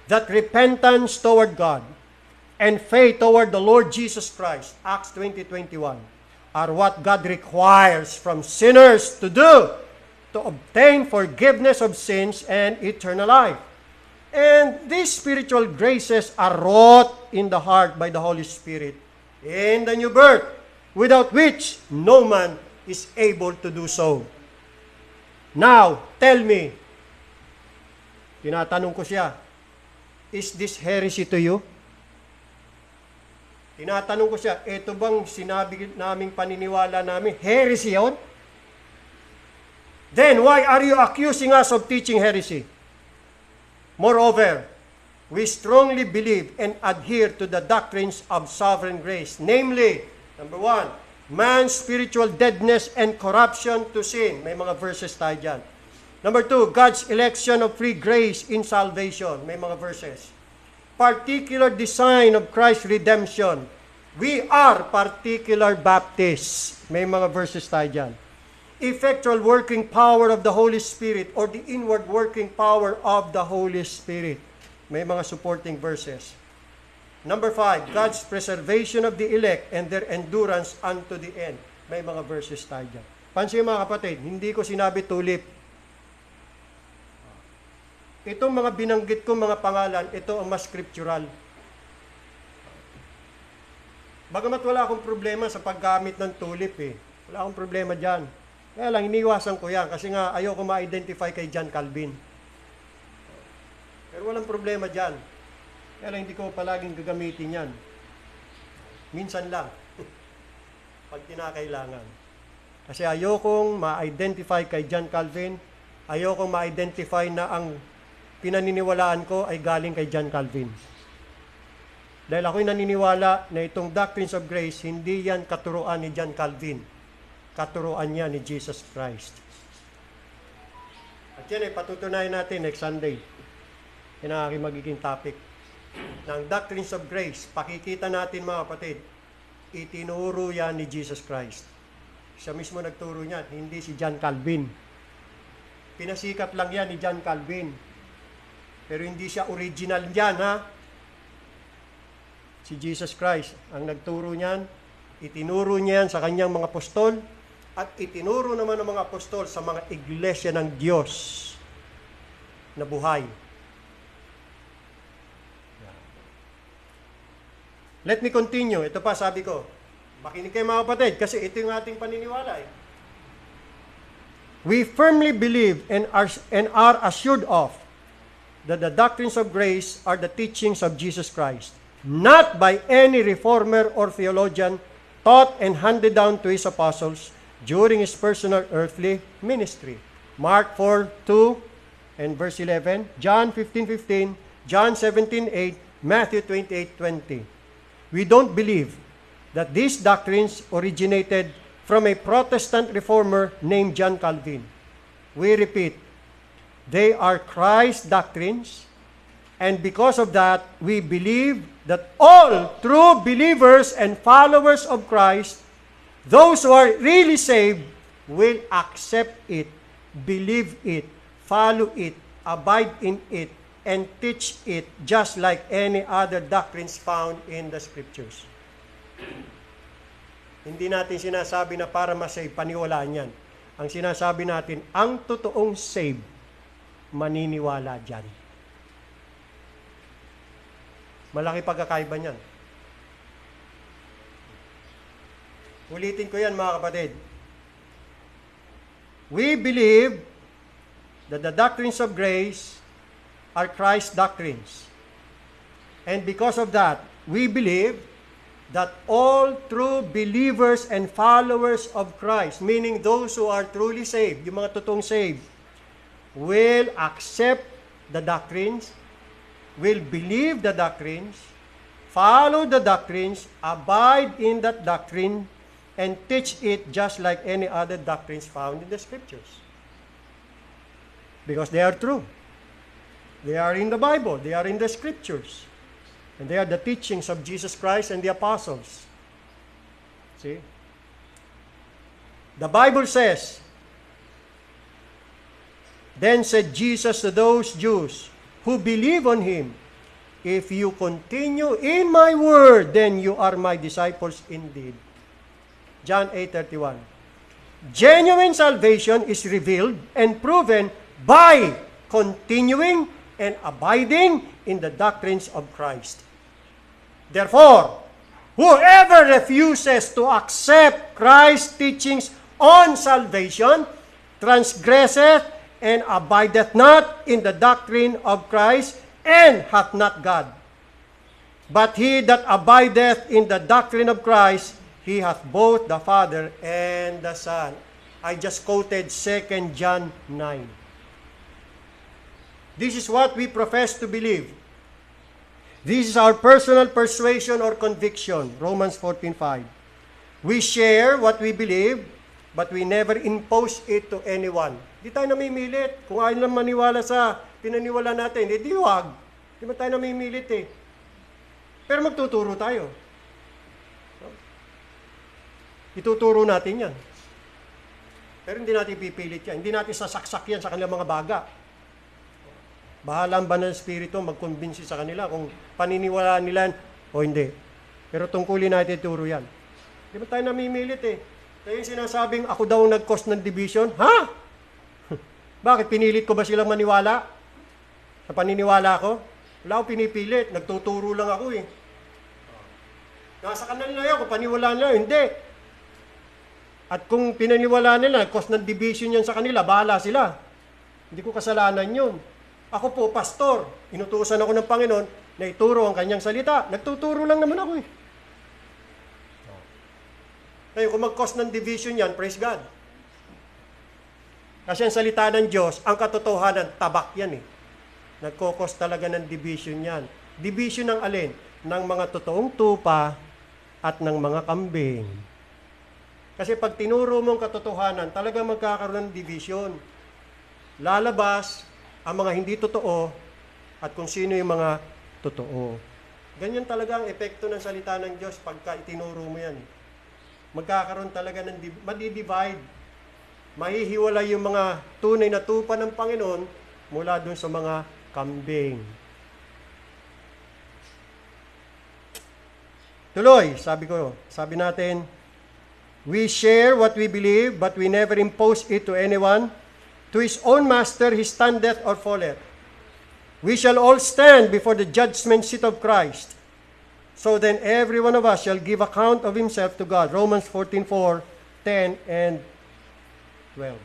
that repentance toward God and faith toward the Lord Jesus Christ, Acts 20:21, are what God requires from sinners to do to obtain forgiveness of sins and eternal life. And these spiritual graces are wrought in the heart by the Holy Spirit in the new birth, without which no man is able to do so. Now, tell me, tinatanong ko siya, is this heresy to you? Tinatanong ko siya, ito bang sinabi naming paniniwala namin, heresy yun? Then why are you accusing us of teaching heresy? Moreover, we strongly believe and adhere to the doctrines of sovereign grace. Namely, number 1, man's spiritual deadness and corruption to sin. May mga verses tayo dyan. Number 2, God's election of free grace in salvation. May mga verses. Particular design of Christ's redemption. We are particular Baptists. May mga verses tayo dyan. Effectual working power of the Holy Spirit, or the inward working power of the Holy Spirit. May mga supporting verses. Number 5, God's preservation of the elect and their endurance unto the end. May mga verses tayo dyan. Pansin mga kapatid, hindi ko sinabi tulip. Itong mga binanggit ko mga pangalan, ito ang mas scriptural. Bagamat wala akong problema sa paggamit ng tulip Wala akong problema dyan. Kaya lang, iniwasan ko yan kasi nga ayoko ma-identify kay John Calvin. Pero walang problema dyan. Kaya lang, hindi ko palaging gagamitin yan. Minsan lang. Pag kinakailangan. Kasi ayokong ma-identify kay John Calvin. Ayokong ma-identify na ang pinaniniwalaan ko ay galing kay John Calvin. Dahil ako'y naniniwala na itong doctrines of grace, hindi yan katuruan ni John Calvin. Katuruan niya ni Jesus Christ. At yan ay patutunayan natin next Sunday. Yan ang aking magiging topic. Ng doctrines of grace, pakikita natin mga kapatid, itinuro yan ni Jesus Christ. Siya mismo nagturo niyan, hindi si John Calvin. Pinasikat lang yan ni John Calvin. Pero hindi siya original yan, ha? Si Jesus Christ ang nagturo niyan, itinuro niyan sa kanyang mga apostol, at itinuro naman ng mga apostol sa mga iglesia ng Diyos na buhay. Let me continue. Ito pa, sabi ko. Makinig kayo mga kapatid, kasi ito yung ating paniniwala. We firmly believe and are assured of that the doctrines of grace are the teachings of Jesus Christ, not by any reformer or theologian taught and handed down to his apostles during his personal earthly ministry. Mark 4:2 and verse 11, John 15:15, John 17:8, Matthew 28:20. We don't believe that these doctrines originated from a Protestant reformer named John Calvin. We repeat, they are Christ's doctrines, and because of that, we believe that all true believers and followers of Christ, those who are really saved, will accept it, believe it, follow it, abide in it, and teach it just like any other doctrines found in the Scriptures. Hindi natin sinasabi na para masave, paniwalaan yan. Ang sinasabi natin, ang totoong save, maniniwala dyan. Malaki pagkakaiba niyan. Ulitin ko yan mga kapatid. We believe that the doctrines of grace are Christ's doctrines. And because of that, we believe that all true believers and followers of Christ, meaning those who are truly saved, yung mga totoong saved, will accept the doctrines, will believe the doctrines, follow the doctrines, abide in that doctrine, and teach it just like any other doctrines found in the Scriptures. Because they are true. They are in the Bible. They are in the Scriptures. And they are the teachings of Jesus Christ and the apostles. See? The Bible says, then said Jesus to those Jews who believe on him, if you continue in my word, then you are my disciples indeed. John 8:31. Genuine salvation is revealed and proven by continuing and abiding in the doctrines of Christ. Therefore, whoever refuses to accept Christ's teachings on salvation transgresseth and abideth not in the doctrine of Christ, and hath not God. But he that abideth in the doctrine of Christ, he hath both the Father and the Son. I just quoted 2 John 9. This is what we profess to believe. This is our personal persuasion or conviction, Romans 14:5. We share what we believe, but we never impose it to anyone. Di tayo namimilit. Kung ayaw lang maniwala sa pinaniwala natin, di huwag. Di ba tayo namimilit eh. Pero magtuturo tayo. Ituturo natin yan. Pero hindi natin pipilit yan. Hindi natin sasaksak yan sa kanilang mga baga. Bahala ang banal na espiritu mag-convince sa kanila kung paniniwalaan nila o hindi. Pero tungkulin natin ituro yan. Di ba tayo namimilit eh. Kaya yung sinasabing ako daw nag-cause ng division, ha? Bakit? Pinilit ko ba silang maniwala? Sa paniniwala ko? Wala akong pinipilit. Nagtuturo lang ako eh. Nasa kanila yan. Kung paniwalaan nila, hindi. At kung pinaniwalaan nila, nag-cause ng division yan sa kanila, bahala sila. Hindi ko kasalanan yun. Ako po, pastor. Inutusan ako ng Panginoon na ituro ang kanyang salita. Nagtuturo lang naman ako eh. Ngayon, kung mag-cause ng division yan, praise God. Kasi ang salita ng Diyos, ang katotohanan, tabak yan eh. Nagkokos talaga ng division yan. Division ng alin? Ng mga totoong tupa at ng mga kambing. Kasi pag tinuro mo ang katotohanan, talaga magkakaroon ng division. Lalabas ang mga hindi totoo at kung sino yung mga totoo. Ganyan talaga ang epekto ng salita ng Diyos pagka itinuro mo yan. Magkakaroon talaga ng madi-divide. Mahihiwalay yung mga tunay na tupa ng Panginoon mula dun sa mga kambing. Tuloy, sabi natin, we share what we believe, but we never impose it to anyone. To his own master he standeth or falleth. We shall all stand before the judgment seat of Christ. So then every one of us shall give account of himself to God. Romans 14:4, 10, and 12.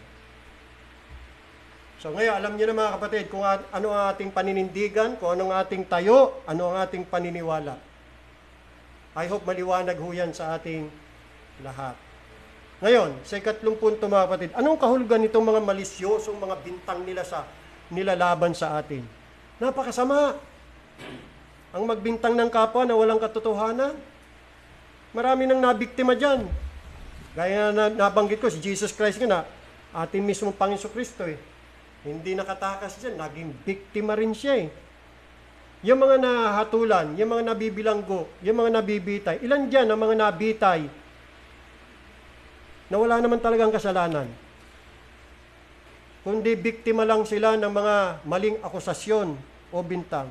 So ngayon, alam niyo na mga kapatid kung ano ang ating paninindigan, kung ano ang ating tayo, ano ang ating paniniwala. I hope maliwanag ho yan sa ating lahat. Ngayon, sa ikatlong punto mga kapatid, anong kahulugan nitong mga malisyosong mga bintang nilalaban sa atin? Napakasama. Ang magbintang ng kapwa na walang katotohanan. Marami nang nabiktima dyan. Gaya na nabanggit ko, si Jesus Christ nga na, ating mismong Panginoon Kristo Hindi nakatakas dyan, naging biktima rin siya Yung mga nahatulan, yung mga nabibilanggo, yung mga nabibitay, ilan dyan ang mga nabitay na wala naman talagang kasalanan. Kundi biktima lang sila ng mga maling akusasyon o bintang.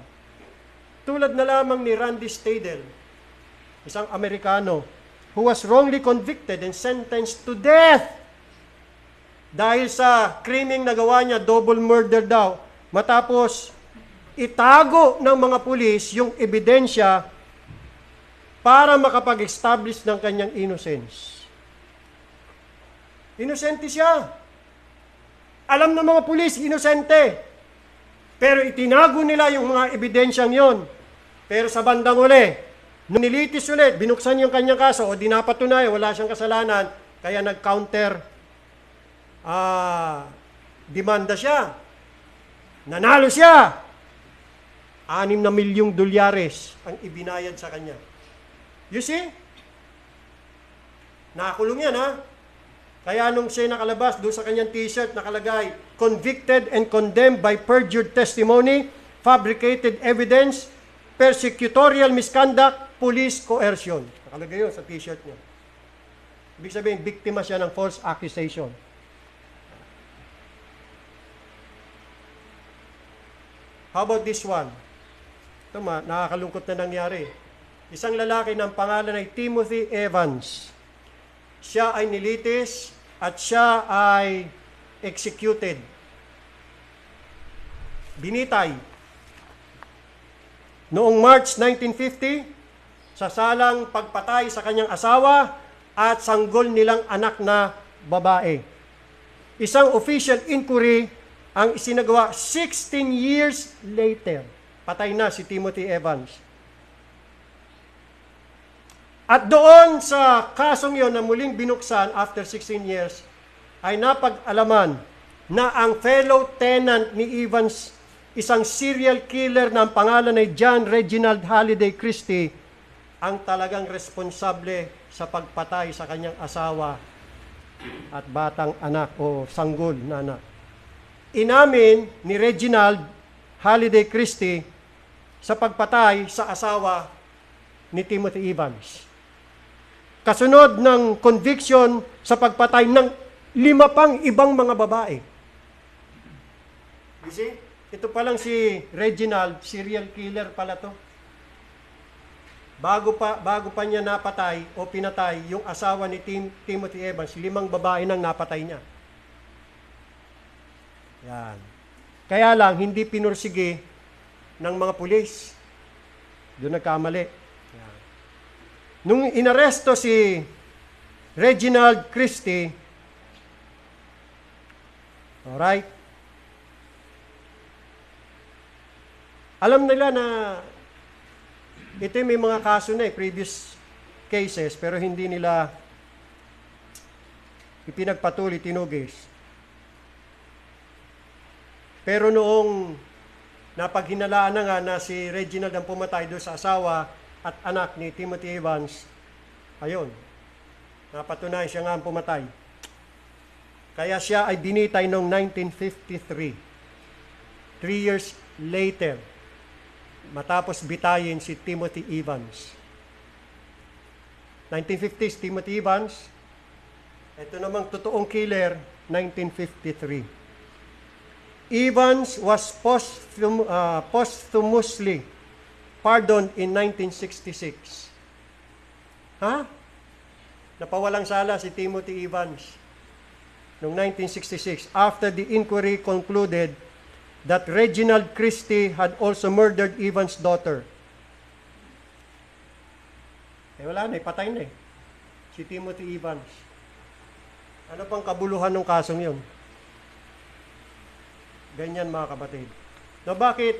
Tulad na lamang ni Randy Stadel, isang Amerikano, who was wrongly convicted and sentenced to death dahil sa krimeng nagawa niya, double murder daw, matapos itago ng mga pulis yung ebidensya para makapag-establish ng kanyang innocence. Inosente siya. Alam ng mga pulis, inosente. Pero itinago nila yung mga ebidensyang yon. Pero sa bandang uli, nung nilitis ulit, binuksan yung kanyang kaso o dinapatunay, wala siyang kasalanan, kaya nag-counter demanda siya. Nanalo siya. 6 na milyong dolyares ang ibinayad sa kanya. You see? Nakakulong yan, ha? Kaya nung siya nakalabas, doon sa kanyang t-shirt nakalagay, convicted and condemned by perjured testimony, fabricated evidence, persecutorial misconduct, police coercion. Nakalagay yun sa t-shirt niya. Ibig sabihin, biktima siya ng false accusation. How about this one? Ito nakakalungkot na nangyari. Isang lalaki ng pangalan ay Timothy Evans. Siya ay nilitis at siya ay executed. Binitay. Noong March 1950, sa salang pagpatay sa kanyang asawa at sanggol nilang anak na babae. Isang official inquiry ang isinagawa 16 years later. Patay na si Timothy Evans. At doon sa kasong yon na muling binuksan after 16 years, ay napag-alaman na ang fellow tenant ni Evans, isang serial killer na ang pangalan ay John Reginald Halliday Christie, ang talagang responsable sa pagpatay sa kanyang asawa at batang anak o sanggol na anak. Inamin ni Reginald Halliday Christie sa pagpatay sa asawa ni Timothy Evans. Kasunod ng conviction sa pagpatay ng 5 pang ibang mga babae. You see? Ito pa lang si Reginald, serial killer pala to. Bago pa niya napatay o pinatay yung asawa ni Timothy Evans, 5 babae nang napatay niya. Yan. Kaya lang, hindi pinursige ng mga pulis. Doon nagkamali. Yan. Nung inaresto si Reginald Christie, alright, alam nila na ito may mga kaso na previous cases, pero hindi nila ipinagpatuloy, tinugis. Pero noong napaghinalaan na nga na si Reginald ang pumatay doon sa asawa at anak ni Timothy Evans, ayun, napatunayan siya nga ang pumatay. Kaya siya ay binitay noong 1953. 3 years later, matapos bitayin si Timothy Evans. 1950s, Timothy Evans. Ito namang totoong killer, 1953. Evans was posthumously pardoned in 1966. Ha? Napawalang sala si Timothy Evans noong 1966 after the inquiry concluded that Reginald Christie had also murdered Evans' daughter. Wala na, patay na si Timothy Evans. Ano pang kabuluhan ng kasong yun? Ganyan mga kapatid. No, bakit?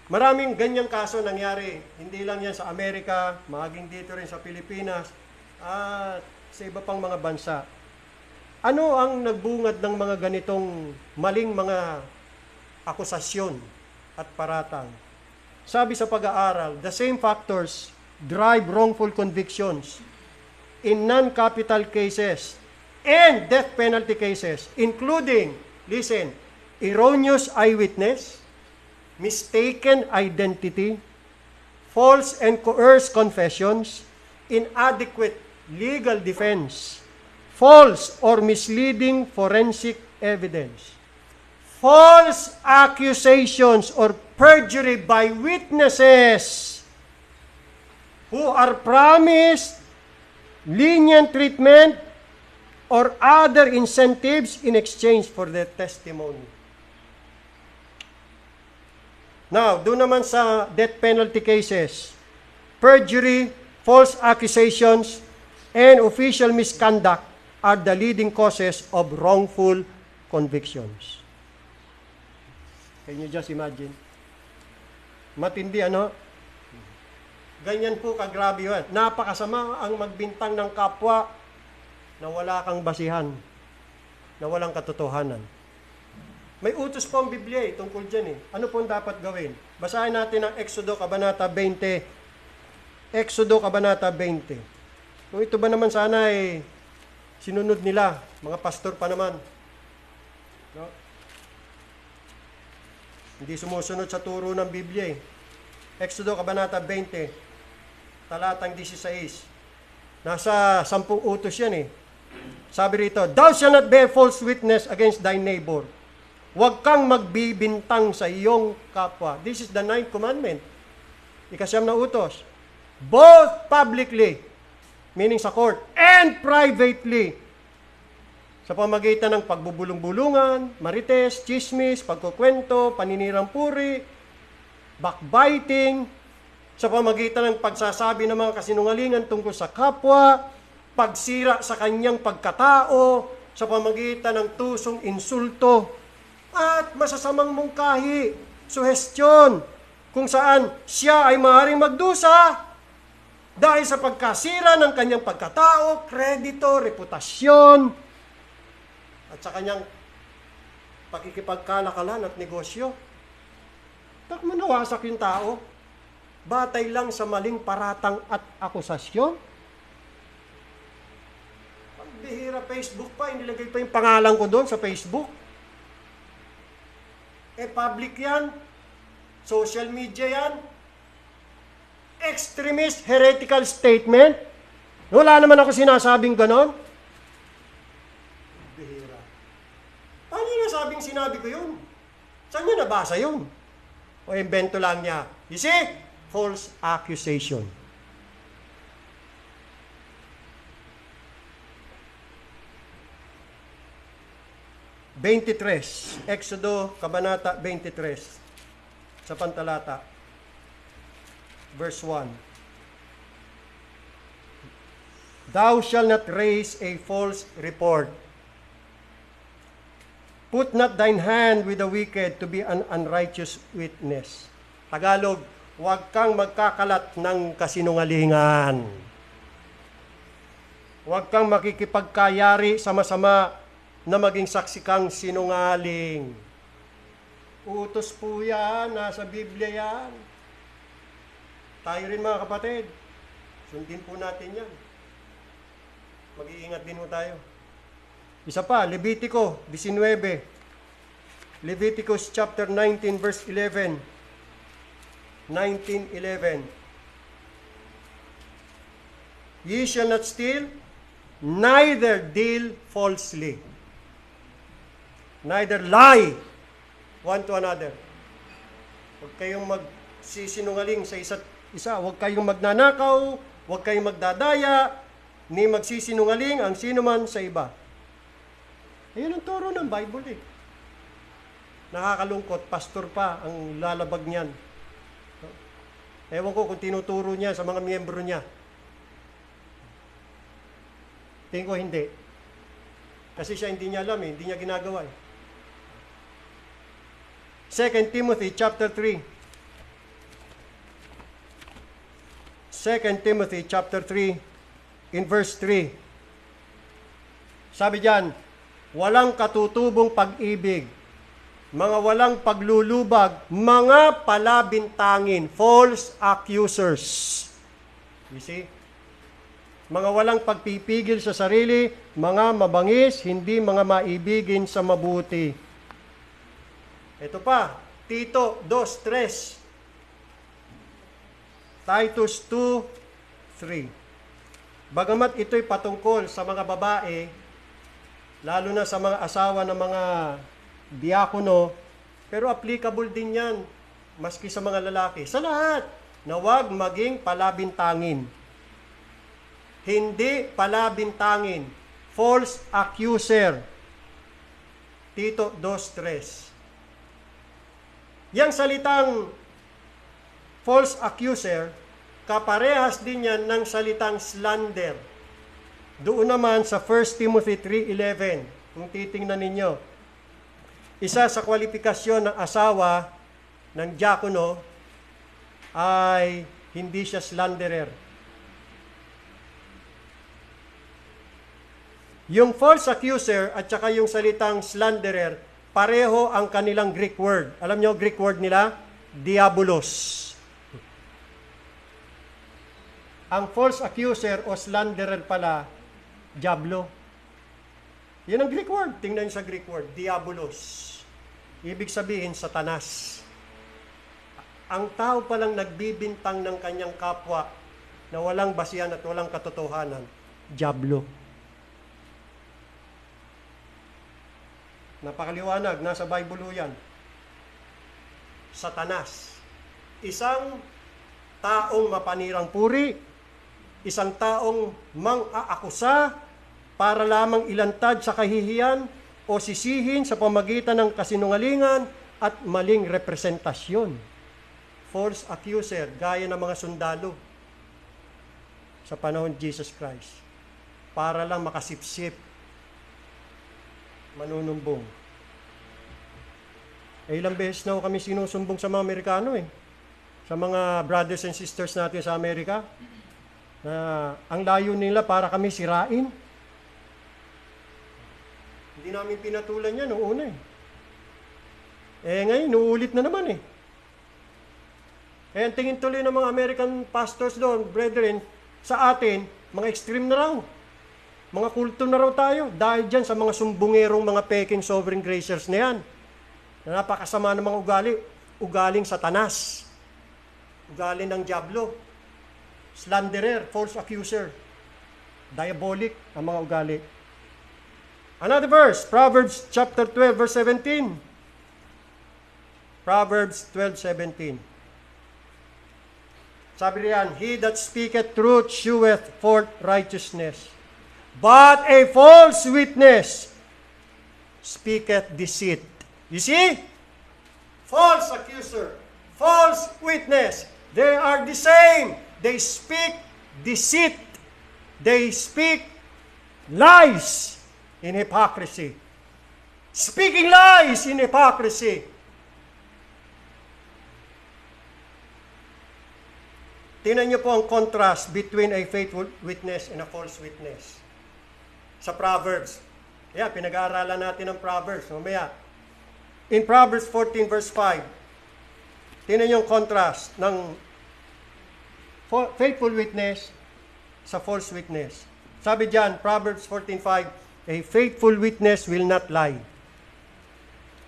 Maraming ganyang kaso nangyari. Hindi lang yan sa Amerika, maging dito rin sa Pilipinas, at sa iba pang mga bansa. Ano ang nagbungad ng mga ganitong maling mga akusasyon at paratang? Sabi sa pag-aaral, the same factors drive wrongful convictions in non-capital cases and death penalty cases, including, listen, erroneous eyewitness, mistaken identity, false and coerced confessions, inadequate legal defense, false or misleading forensic evidence, false accusations or perjury by witnesses who are promised lenient treatment or other incentives in exchange for their testimony. Now, doon naman sa death penalty cases, perjury, false accusations, and official misconduct are the leading causes of wrongful convictions. Can you just imagine? Matindi, ano? Ganyan po kagrabe yun. Napakasama ang magbintang ng kapwa na wala kang basihan, na walang katotohanan. May utos po ang Biblia tungkol dyan . Ano po dapat gawin? Basahin natin ang Exodo Kabanata 20. Exodo Kabanata 20. Kung ito ba naman sana sinunod nila, mga pastor pa naman. No? Hindi sumusunod sa turo ng Biblia . Exodo Kabanata 20. Talatang 16. Nasa 10 utos yan . Sabi rito, thou shalt not bear false witness against thy neighbor. Huwag kang magbibintang sa iyong kapwa. This is the 9th commandment. 9 na utos. Both publicly, meaning sa court, and privately. Sa pamagitan ng pagbubulong-bulungan, marites, chismis, pagkukwento, paninirang puri, backbiting, sa pamagitan ng pagsasabi ng mga kasinungalingan tungkol sa kapwa, pagsira sa kanyang pagkatao, sa pamagitan ng tusong insulto, at masasamang mungkahi, suhestyon, kung saan siya ay maaaring magdusa dahil sa pagkasira ng kanyang pagkatao, kredito, reputasyon, at sa kanyang pakikipagkalakalan at negosyo. Bakit manawasak yung tao? Batay lang sa maling paratang at akusasyon? Pagbihira Facebook pa, inilagay pa yung pangalan ko doon sa Facebook. Public yan. Social media yan. Extremist, heretical statement. Wala naman ako sinasabing ganon. Bihira. Paano nasabing sinabi ko yun? Saan niya nabasa yun? O invento lang niya? You see? False accusation. Exodo Kabanata 23 sa pantalata verse 1. Thou shalt not raise a false report. Put not thine hand with the wicked to be an unrighteous witness. Tagalog, huwag kang magkakalat ng kasinungalingan. Huwag kang makikipagkayari sa masama na maging saksi kang sinungaling. Utos po yan, nasa Biblia yan. Tayo rin mga kapatid, sundin po natin yan. Mag-iingat din po tayo. Isa pa, Levitico 19. Leviticus chapter 19 verse 11. 19:11. Ye shall not steal, neither deal falsely, neither lie one to another. Huwag kayong magsisinungaling sa isa't isa. Huwag kayong magnanakaw, huwag kayong magdadaya, ni magsisinungaling ang sino man sa iba. Ayun ang turo ng Bible eh. Nakakalungkot, pastor pa ang lalabag niyan. Ewan ko kung tinuturo niya sa mga miyembro niya. Tingin ko hindi. Kasi siya hindi niya alam eh, hindi niya ginagawa eh. 2 Timothy chapter 3. 2 Timothy chapter 3 in verse 3. Sabi diyan, walang katutubong pag-ibig, mga walang paglulubag, mga palabintangin, false accusers. You see? Mga walang pagpipigil sa sarili, mga mabangis, hindi mga maibigin sa mabuti. Ito pa, Tito 2:3. Titus 2:3. Bagamat ito'y patungkol sa mga babae, lalo na sa mga asawa ng mga diakono, pero applicable din yan, maski sa mga lalaki. Sa lahat, na huwag maging palabintangin. Hindi palabintangin. False accuser. Tito 2:3. Yang salitang false accuser, kaparehas din yan ng salitang slander. Doon naman sa 1 Timothy 3:11, kung titingnan ninyo, isa sa kwalifikasyon ng asawa ng diakono ay hindi siya slanderer. Yung false accuser at saka yung salitang slanderer, pareho ang kanilang Greek word. Alam nyo, Greek word nila? Diabolos. Ang false accuser o slanderer pala, diablo. Yan ang Greek word. Tingnan sa Greek word, diabolos. Ibig sabihin, satanas. Ang tao palang nagbibintang ng kanyang kapwa na walang basihan at walang katotohanan, diablo. Napakaliwanag, nasa Bible yan. Satanas. Isang taong mapanirang puri, isang taong mang-aakusa para lamang ilantad sa kahihiyan o sisihin sa pamagitan ng kasinungalingan at maling representasyon. False accuser, gaya ng mga sundalo sa panahon ni Jesus Christ, para lang makasipsip, manunumbong. Ilang beses na kami sinusumbong sa mga Amerikano eh, sa mga brothers and sisters natin sa Amerika, na ang layo nila para kami sirain. Hindi namin pinatulan yan noong una eh. Ngayon, nuulit na naman eh. Ang tingin tuloy ng mga American pastors doon, brethren, sa atin, mga extreme na raw. Mga kulto na raw tayo. Dahil dyan sa mga sumbungerong mga peking sovereign gracers na yan. Na napakasama ng mga ugali. Ugaling satanas. Ugaling ng diablo. Slanderer, false accuser, diabolic ang mga ugali. Another verse, Proverbs chapter 12, verse 17. Proverbs 12:17. Sabi riyan, he that speaketh truth sheweth forth righteousness, but a false witness speaketh deceit. You see? False accuser, false witness, they are the same. They speak deceit. They speak lies in hypocrisy. Speaking lies in hypocrisy. Tingnan niyo po ang contrast between a faithful witness and a false witness. Sa Proverbs. Pinag-aaralan natin ang Proverbs. Mamaya. In Proverbs 14 verse 5, tingnan niyo ang contrast ng faithful witness sa false witness. Sabi diyan, Proverbs 14:5, a faithful witness will not lie,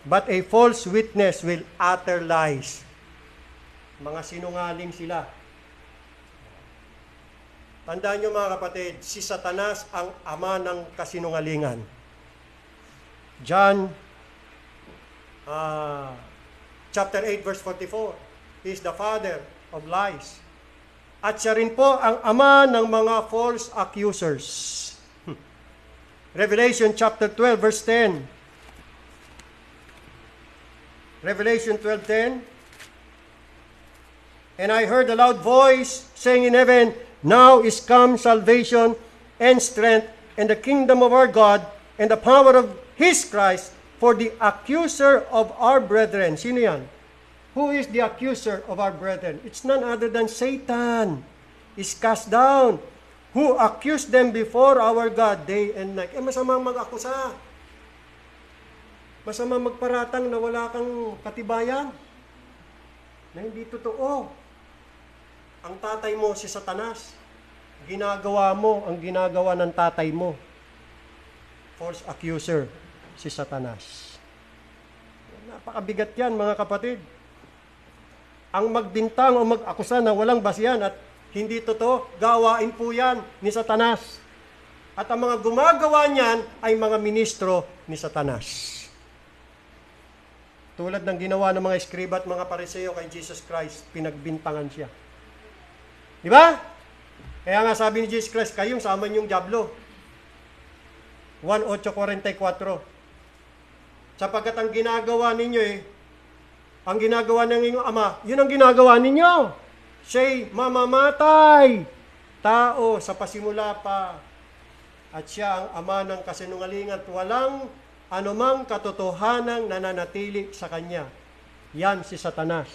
but a false witness will utter lies. Mga sinungaling sila. Tandaan nyo mga kapatid, si Satanas ang ama ng kasinungalingan. John chapter 8 verse 44, he is the father of lies. At siya rin po ang ama ng mga false accusers. Revelation chapter 12 verse 10. Revelation 12:10. And I heard a loud voice saying in heaven, Now is come salvation and strength and the kingdom of our God and the power of His Christ, for the accuser of our brethren. Sino yan? Who is the accuser of our brethren? It's none other than Satan. Is cast down, who accused them before our God day and night. Masamang mag-akusa. Masamang magparatang na wala kang katibayan. Na hindi totoo. Ang tatay mo si Satanas. Ginagawa mo ang ginagawa ng tatay mo. False accuser si Satanas. Napakabigat yan, mga kapatid. Ang magbintang o mag-akusa na walang basihan at hindi totoo, gawain po yan ni Satanas. At ang mga gumagawa niyan ay mga ministro ni Satanas. Tulad ng ginawa ng mga eskriba at mga pariseo kay Jesus Christ, pinagbintangan siya. Di ba? Kaya nga sabi ni Jesus Christ, kayong sama niyong dyablo. 1:8:44. Sapagkat ang ginagawa ninyo ang ginagawa ng inyong ama, yun ang ginagawa ninyo. Siya'y mamamatay. Tao sa pasimula pa. At siya ang ama ng kasinungalingan at walang anumang katotohanang nananatili sa kanya. Yan si Satanas.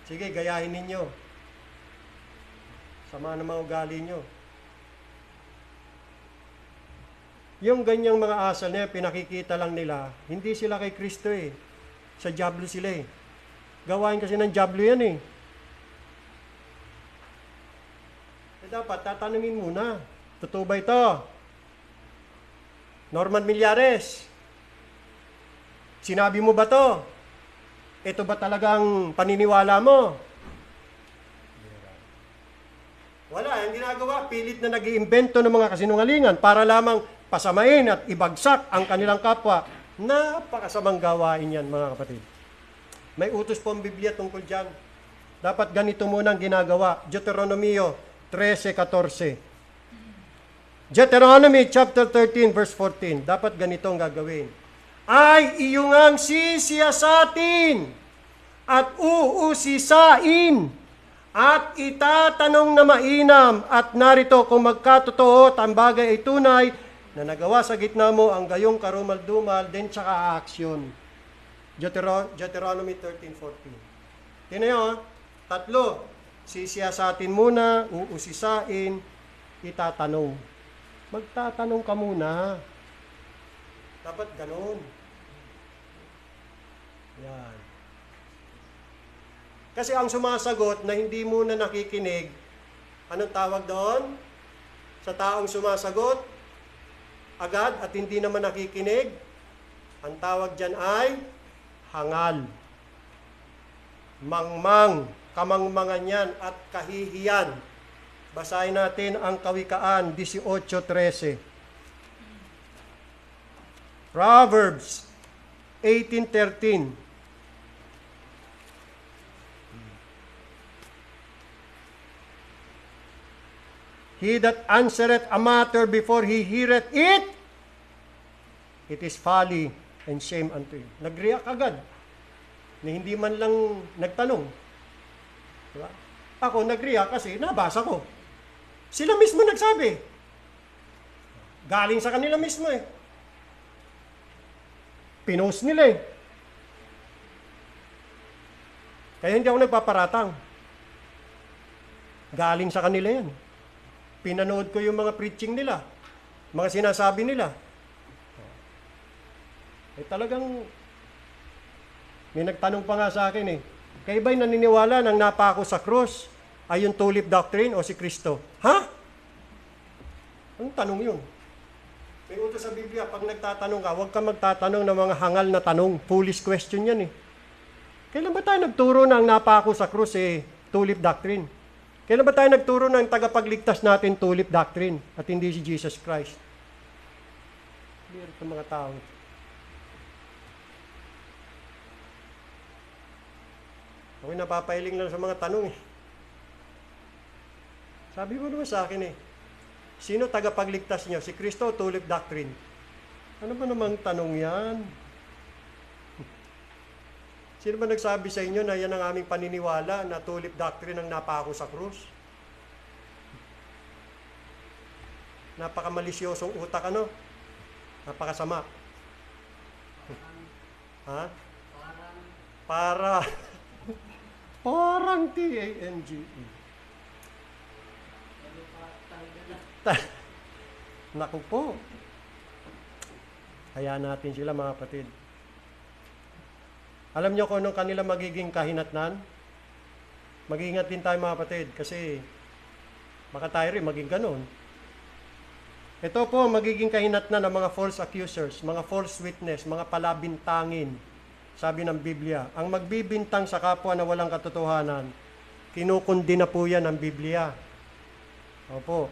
Sige, gayahin ninyo. Sama ng mga ugali nyo. Yung ganyang mga asal na pinakikita lang nila, hindi sila kay Kristo Sa dyablo sila Gawain kasi ng dyablo yan Dapat tatanungin muna, totoo ba ito? Norman Millares, sinabi mo ba to? Ito ba talagang paniniwala mo? Wala, ang ginagawa, pilit na nag-iimbento ng mga kasinungalingan para lamang pasamain at ibagsak ang kanilang kapwa. Napakasamang gawain yan, mga kapatid. May utos po ang Biblia tungkol dyan. Dapat ganito muna ang ginagawa. Deuteronomio 13:14. Deuteronomy chapter 13 verse 14. Dapat ganito ang gagawin. Ay iyong ang sisiyasatin at uusisain at itatanong na mainam at narito kung magkatotoo ang bagay ay tunay na nagawa sa gitna mo ang gayong karumal-dumal din tsaka aksyon. Deuteronomy 13:14. Tingnan nyo, tatlo. Sisiyasatin muna, uusisain, itatanong. Magtatanong ka muna. Dapat ganun. Yan. Kasi ang sumasagot na hindi muna nakikinig, anong tawag doon? Sa taong sumasagot, agad at hindi naman nakikinig, ang tawag dyan ay hangal. Mangmang, kamangmangan yan at kahihiyan. Basahin natin ang Kawikaan 18:13. Proverbs 18:13. He that answereth a matter before he heareth it, it is folly and shame unto him. Nag-react agad. Na hindi man lang nagtanong. Diba? Ako nag-react kasi nabasa ko. Sila mismo nagsabi. Galing sa kanila mismo Pinost nila Kaya hindi ako nagpaparatang. Galing sa kanila yan. Pinanood ko yung mga preaching nila. Mga sinasabi nila. Talagang may nagtanong pa nga sa akin kayo ba'y naniniwala ng napako sa krus ay yung tulip doctrine o si Kristo? Ha? Anong tanong yun? May utos sa Biblia, pag nagtatanong ka, huwag ka magtatanong ng mga hangal na tanong. Foolish question yan Kailan ba tayo nagturo ng napako sa krus tulip doctrine? Kailan ba tayo nagturo ng tagapagligtas natin tulip doctrine at hindi si Jesus Christ? Meron itong mga tao. Ako'y napapahiling lang sa mga tanong Sabi mo naman sa akin sino tagapagligtas niyo? Si Kristo o tulip doctrine? Ano ba namang tanong yan? Sino ba nagsabi sa inyo na yan ang aming paniniwala na tulip doctrine ang napako sa krus? Napakamalisyosong utak, napakasama. Ha? Parang T-A-N-G-E. Naku po. Hayaan natin sila, mga kapatid. Alam niyo kung anong kanila magiging kahinatnan? Mag-iingat din tayo, mga kapatid, kasi baka tayo rin maging ganun. Ito po magiging kahinatnan ng mga false accusers, mga false witness, mga palabintangin. Sabi ng Biblia, ang magbibintang sa kapwa na walang katotohanan, kinukundi na po yan ng Biblia. Opo.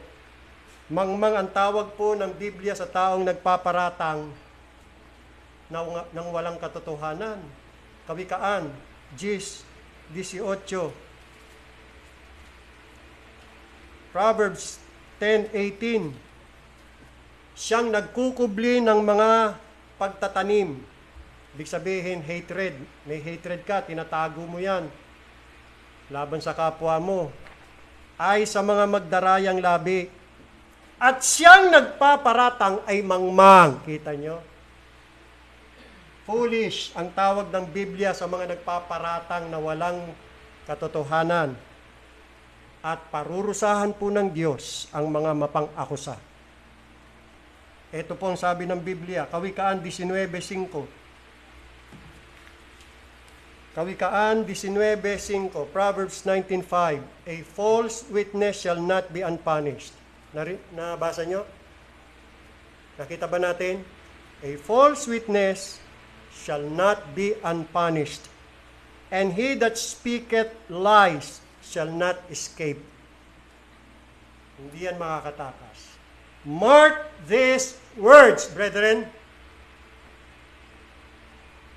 Mangmang ang tawag po ng Biblia sa taong nagpaparatang ng walang katotohanan. Kawikaan, 10:18. Proverbs 10:18. Siyang nagkukubli ng mga pagtatanim. Ibig sabihin, hatred. May hatred ka, tinatago mo yan. Laban sa kapwa mo. Ay sa mga magdarayang labi. At siyang nagpaparatang ay mangmang. Kita nyo? Foolish ang tawag ng Biblia sa mga nagpaparatang na walang katotohanan. At parurusahan po ng Diyos ang mga mapang-akusa. Ito po ang sabi ng Biblia, Kawikaan 19:5. Kawikaan 19:5, Proverbs 19:5. A false witness shall not be unpunished. Nabasa nyo? Nakita ba natin? A false witness shall not be unpunished, and he that speaketh lies shall not escape. Hindi yan makakatakas. Mark these words, brethren.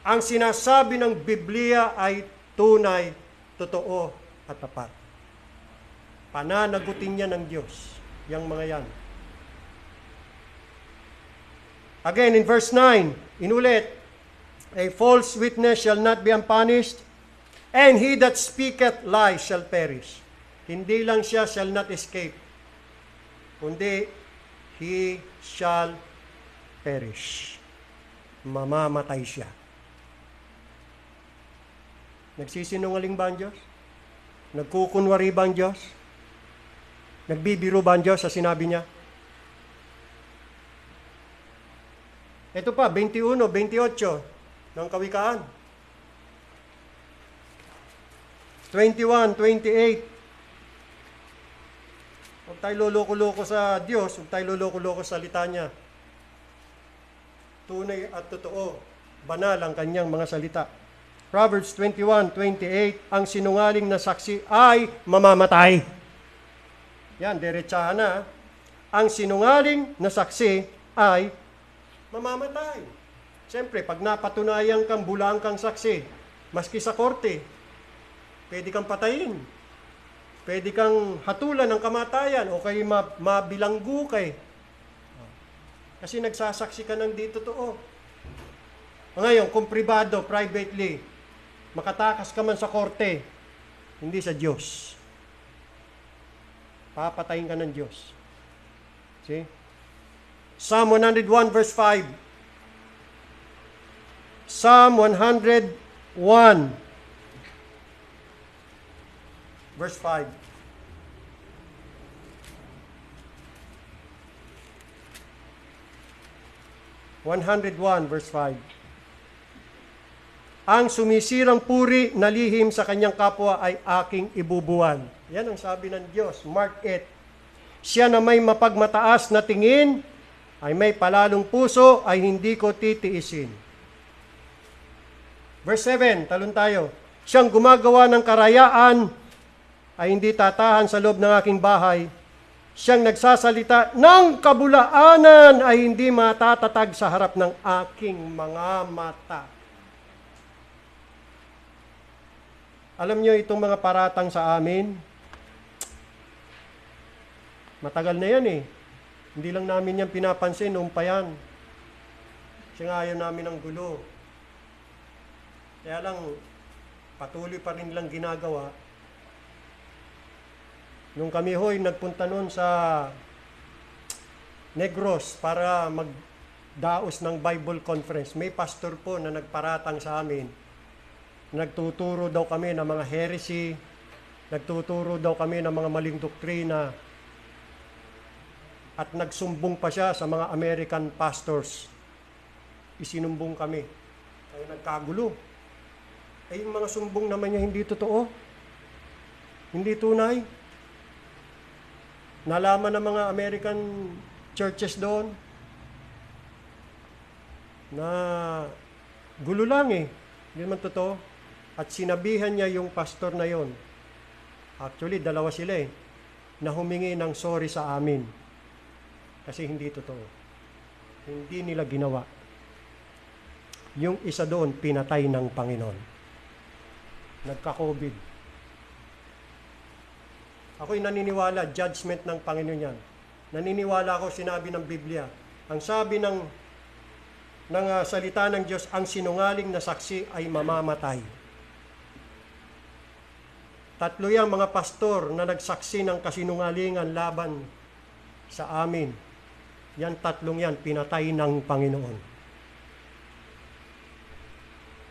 Ang sinasabi ng Biblia ay tunay, totoo, at tapat. Pananagutin niya ng Diyos, yung mga yan. Again, in verse 9, inulit, a false witness shall not be unpunished, and he that speaketh lies shall perish. Hindi lang siya shall not escape, kundi he shall perish. Mamamatay siya. Nagsisinungaling ba ang Diyos? Nagkukunwari ba ang Diyos? Nagbibiro ba ang Diyos sa sinabi niya? Ito pa, 21-28 ng Kawikaan. 21-28. Huwag tayo luloko-loko sa Diyos, huwag tayo luloko-loko sa salita niya. Tunay at totoo, banal ang kanyang mga salita. Proverbs 21:28, ang sinungaling na saksi ay mamamatay. Yan, diretsahan na. Ang sinungaling na saksi ay mamamatay. Siyempre, pag napatunayan kang bulang kang saksi, maski sa korte, pwede kang patayin. Pwede kang hatulan ng kamatayan o kay mabilanggo kay. Kasi nagsasaksi ka ng di totoo. Ngayon, kung pribado, privately, makatakas ka man sa korte, hindi sa Diyos. Papatayin ka ng Diyos. See? Psalm 101 verse 5. Psalm 101 verse 5. Verse 5. Ang sumisirang puri na lihim sa kanyang kapwa ay aking ibubuwan. Yan ang sabi ng Diyos. Mark it. Siya na may mapagmataas na tingin, ay may palalong puso, ay hindi ko titiisin. Verse 7, talon tayo. Siyang gumagawa ng karayaan, ay hindi tatahan sa loob ng aking bahay. Siyang nagsasalita ng kabulaanan, ay hindi matatatag sa harap ng aking mga mata. Alam niyo itong mga paratang sa amin, Matagal na yan eh. Hindi lang namin yan pinapansin, noon pa yan. Kasi nga ayaw namin ng gulo. Kaya lang, patuloy pa rin lang ginagawa. Nung kami hoy, nagpunta noon sa Negros para magdaos ng Bible Conference, may pastor po na nagparatang sa amin. Nagtuturo daw kami ng mga heresy, nagtuturo daw kami ng mga maling doktrina, at nagsumbong pa siya sa mga American pastors. Isinumbong kami. Ay nagkagulo. Ay yung mga sumbong naman niya hindi totoo. Hindi tunay. Nalaman ng mga American churches doon na gulo lang eh. Hindi naman totoo. At sinabihan niya yung pastor na yon. Actually, dalawa sila eh. Na humingi ng sorry sa amin. Kasi hindi totoo. Hindi nila ginawa. Yung isa doon, pinatay ng Panginoon. Nagka-COVID. Ako'y naniniwala, judgment ng Panginoon yan. Naniniwala ako, sinabi ng Biblia. Ang sabi ng salita ng Diyos, ang sinungaling na saksi ay mamamatay. Tatlo yang mga pastor na nagsaksi ng kasinungalingan laban sa amin. Yan tatlong yan, pinatay ng Panginoon.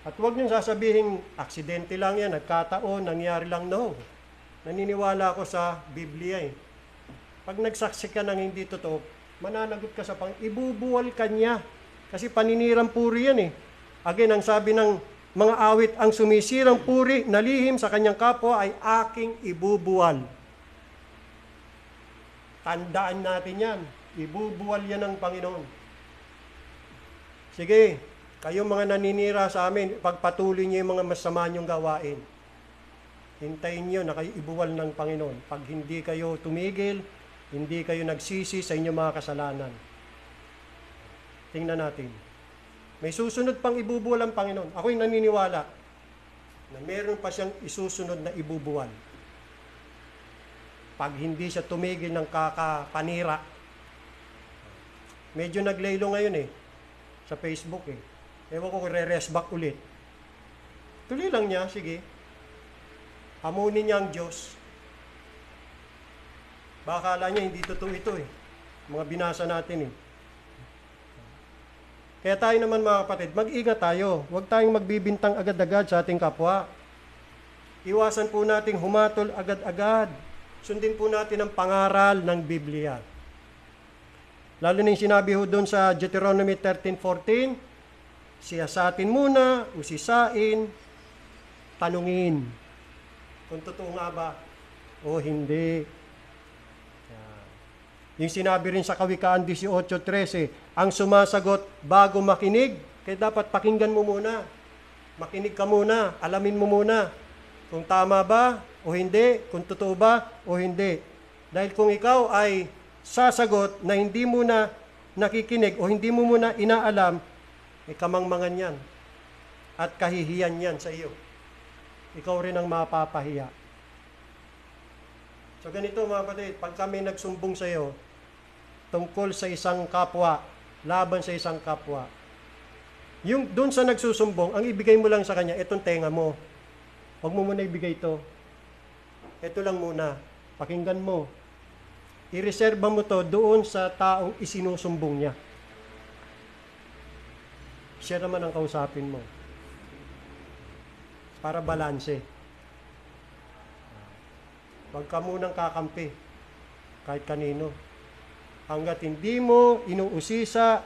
At huwag niyong sasabihin, aksidente lang yan, nagkataon, nangyari lang. No. Naniniwala ako sa Biblia eh. Pag nagsaksi ka ng hindi totoo, mananagot ka sa Panginoon, ibubuwal ka niya. Kasi paninirang puri yan eh. Again, ang sabi ng mga awit, ang sumisirang puri na lihim sa kanyang kapwa ay aking ibubuwal. Tandaan natin yan. Ibubuwal yan ng Panginoon. Sige, kayong mga naninira sa amin, pagpatuloy niyo yung mga masama niyong gawain. Hintayin niyo na kayo ibuwal ng Panginoon. Pag hindi kayo tumigil, hindi kayo nagsisi sa inyong mga kasalanan. Tingnan natin. May susunod pang ibubuwal ang Panginoon. Ako'y naniniwala na meron pa siyang isusunod na ibubuwal. Pag hindi siya tumigil ng kakapanira. Medyo naglaylo ngayon eh, sa Facebook eh. Ewan ko kung re-resback ulit. Tuloy lang niya, sige. Hamunin niya ang Diyos. Baka akala niya hindi totoo ito eh. Mga binasa natin eh. Kaya tayo naman mga kapatid, mag-ingat tayo. Huwag tayong magbibintang agad-agad sa ating kapwa. Iwasan po nating humatol agad-agad. Sundin po natin ang pangaral ng Biblia. Lalo na yung sinabi ho doon sa Deuteronomy 13:14, siyasatin muna, usisain, tanungin. Kung totoo nga ba o hindi. Yung sinabi rin sa Kawikaan 18:13, ang sumasagot bago makinig, kaya dapat pakinggan mo muna. Makinig ka muna, alamin mo muna kung tama ba o hindi, kung totoo ba o hindi. Dahil kung ikaw ay sasagot na hindi mo na nakikinig o hindi mo muna inaalam, may kamangmangan yan at kahihiyan yan sa iyo. Ikaw rin ang mapapahiya. So ganito mga kapatid, pag kami nagsumbong sa iyo tungkol sa isang kapwa, laban sa isang kapwa, yung doon sa nagsusumbong, ang ibigay mo lang sa kanya, itong tenga mo. Huwag mo muna ibigay ito. Ito lang muna. Pakinggan mo. I-reserva mo to doon sa taong isinusumbong niya. Siya naman ang kausapin mo. Para balanse. Huwag ka munang kakampi. Kahit kanino. Hanggat hindi mo inuusisa,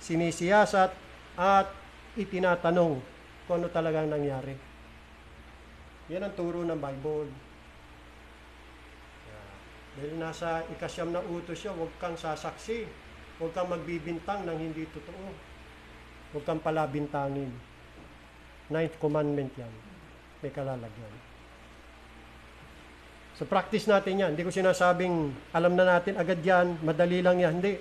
sinisiyasat, at itinatanong kung ano talagang nangyari. Yan ang turo ng Bible. Dahil nasa ikasyam na utos siya, huwag kang sasaksi. Huwag kang magbibintang ng hindi totoo. Huwag kang palabintangin. 9th commandment yan. May kalalagyan. So practice natin yan. Hindi ko sinasabing alam na natin agad yan, madali lang yan. Hindi.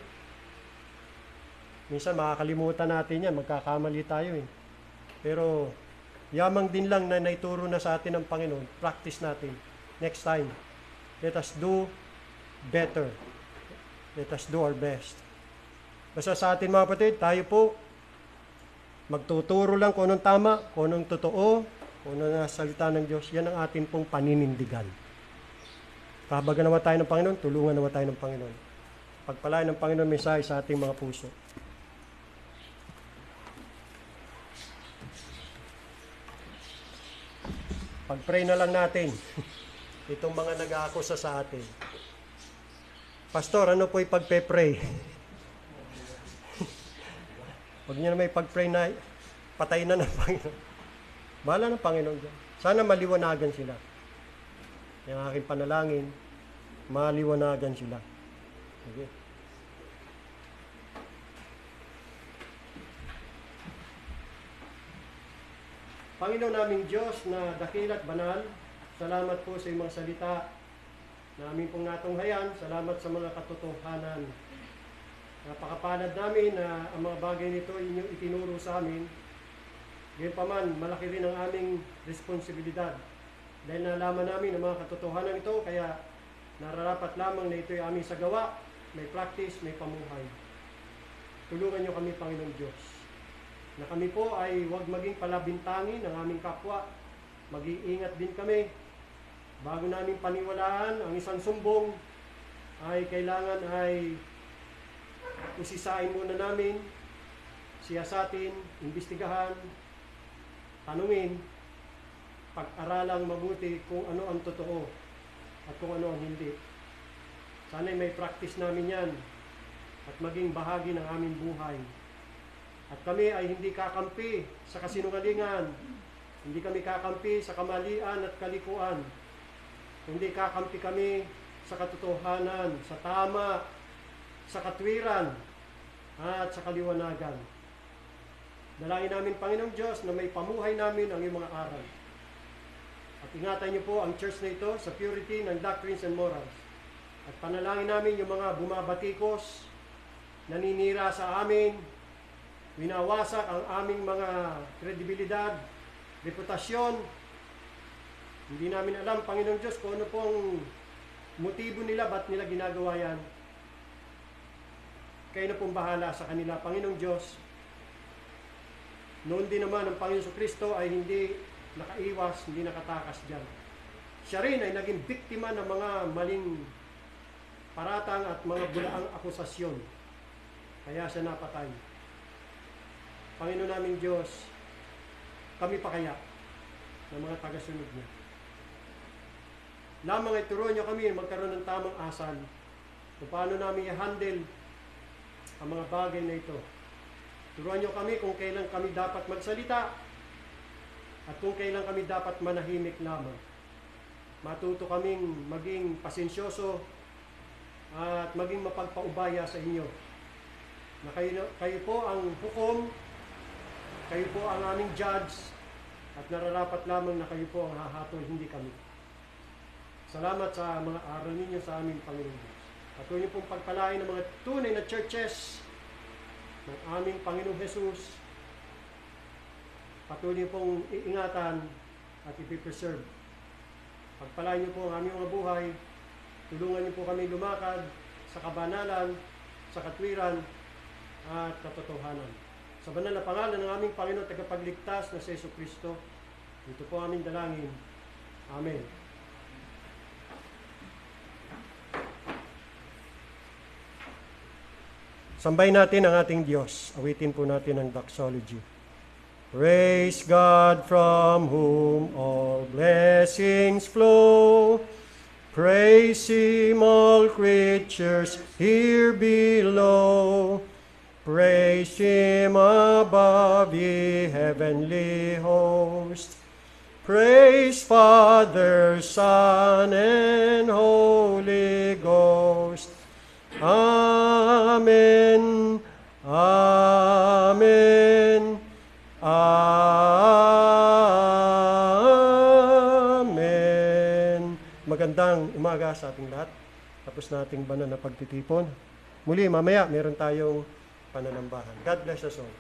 Minsan makakalimutan natin yan, magkakamali tayo eh. Pero yamang din lang na naituro na sa atin ng Panginoon. Practice natin. Next time. Let us do better. Let us do our best. Basta sa atin mga kapatid, tayo po magtuturo lang kung anong tama, kung anong totoo, kung ano na salita ng Diyos. Yan ang atin pong paninindigan. Kahabagan naman tayo ng Panginoon, tulungan naman tayo ng Panginoon. Pagpalain ng Panginoon mensahe sa ating mga puso. Pag-pray na lang natin itong mga nag-aakusa sa atin. Pastor, ano po ipagpe-pray? Huwag niyo na may pag-pray na patay na ng Panginoon. Bahala ng Panginoon dyan. Sana maliwanagan sila. Yung aking panalangin, maliwanagan sila. Okay. Panginoon naming Diyos na dakila at banal, salamat po sa iyong mga salita na aming pong natunghayan. Salamat sa mga katotohanan. Napakapalad namin na ang mga bagay nito inyong itinuro sa amin. Gayunpaman, malaki rin ang aming responsibilidad. Dahil nalaman namin ang mga katotohanan ito, kaya nararapat lamang na ito'y aming sagawa, may practice, may pamuhay. Tulungan niyo kami, Panginoong Diyos, na kami po ay huwag maging palabintangin ng aming kapwa. Mag-iingat din kami. Bago namin paniwalaan ang isang sumbong, ay kailangan ay usisain muna namin, siyasatin, imbestigahan, tanungin, pag-aralang mabuti kung ano ang totoo at kung ano ang hindi. Sana'y may practice namin yan at maging bahagi ng aming buhay. At kami ay hindi kakampi sa kasinungalingan, hindi kami kakampi sa kamalian at kalikuan, hindi kakampi kami sa katotohanan, sa tama, sa katwiran, at sa kaliwanagan. Dalangin namin, Panginoong Diyos, na may pamuhay namin ang iyong mga aral. At ingatan niyo po ang church na ito sa purity ng doctrines and morals. At panalangin namin yung mga bumabatikos, naninira sa amin, winawasak ang aming mga kredibilidad, reputasyon. Hindi namin alam, Panginoong Diyos, kung ano pong motibo nila, ba't nila ginagawa yan. Kayo na pong bahala sa kanila, Panginoong Diyos. Noon din naman ang Panginoon Kristo ay hindi nakaiwas, hindi nakatakas dyan. Siya rin ay naging biktima ng mga maling paratang at mga bulaang akusasyon. Kaya siya napatay. Panginoon naming Diyos, kami pa kaya ng mga tagasunod niya. Lamang ay turuan niyo kami magkaroon ng tamang asal kung paano namin i-handle ang mga bagay na ito. Turuan niyo kami kung kailan kami dapat magsalita at kung kailan kami dapat manahimik lamang. Matuto kaming maging pasensyoso at maging mapagpaubaya sa inyo. Na kayo po ang hukom, kayo po ang aming judge, at nararapat lamang na kayo po ang hahatol, hindi kami. Salamat sa mga aral ninyo sa aming Panginoon Diyos. Patuloy niyo pong pagpalain ng mga tunay na churches ng aming Panginoong Jesus. Patuloy niyo pong iingatan at ipipreserve. Pagpalain niyo po ang aming mga buhay. Tulungan niyo po kami lumakad sa kabanalan, sa katwiran, at katotohanan. Sa banal na pangalan ng aming Panginoon tagapagligtas na si Jesucristo, ito po aming dalangin. Amen. Sambay natin ang ating Diyos. Awitin po natin ang doxology. Praise God from whom all blessings flow. Praise Him, all creatures here below. Praise Him above, ye heavenly hosts. Praise Father, Son, and Holy Ghost. Amen. Amen. Amen. Magandang umaga sa ating lahat. Tapos na ating banal na pagtitipon. Muli, mamaya, meron tayong pananambahan. God bless us all.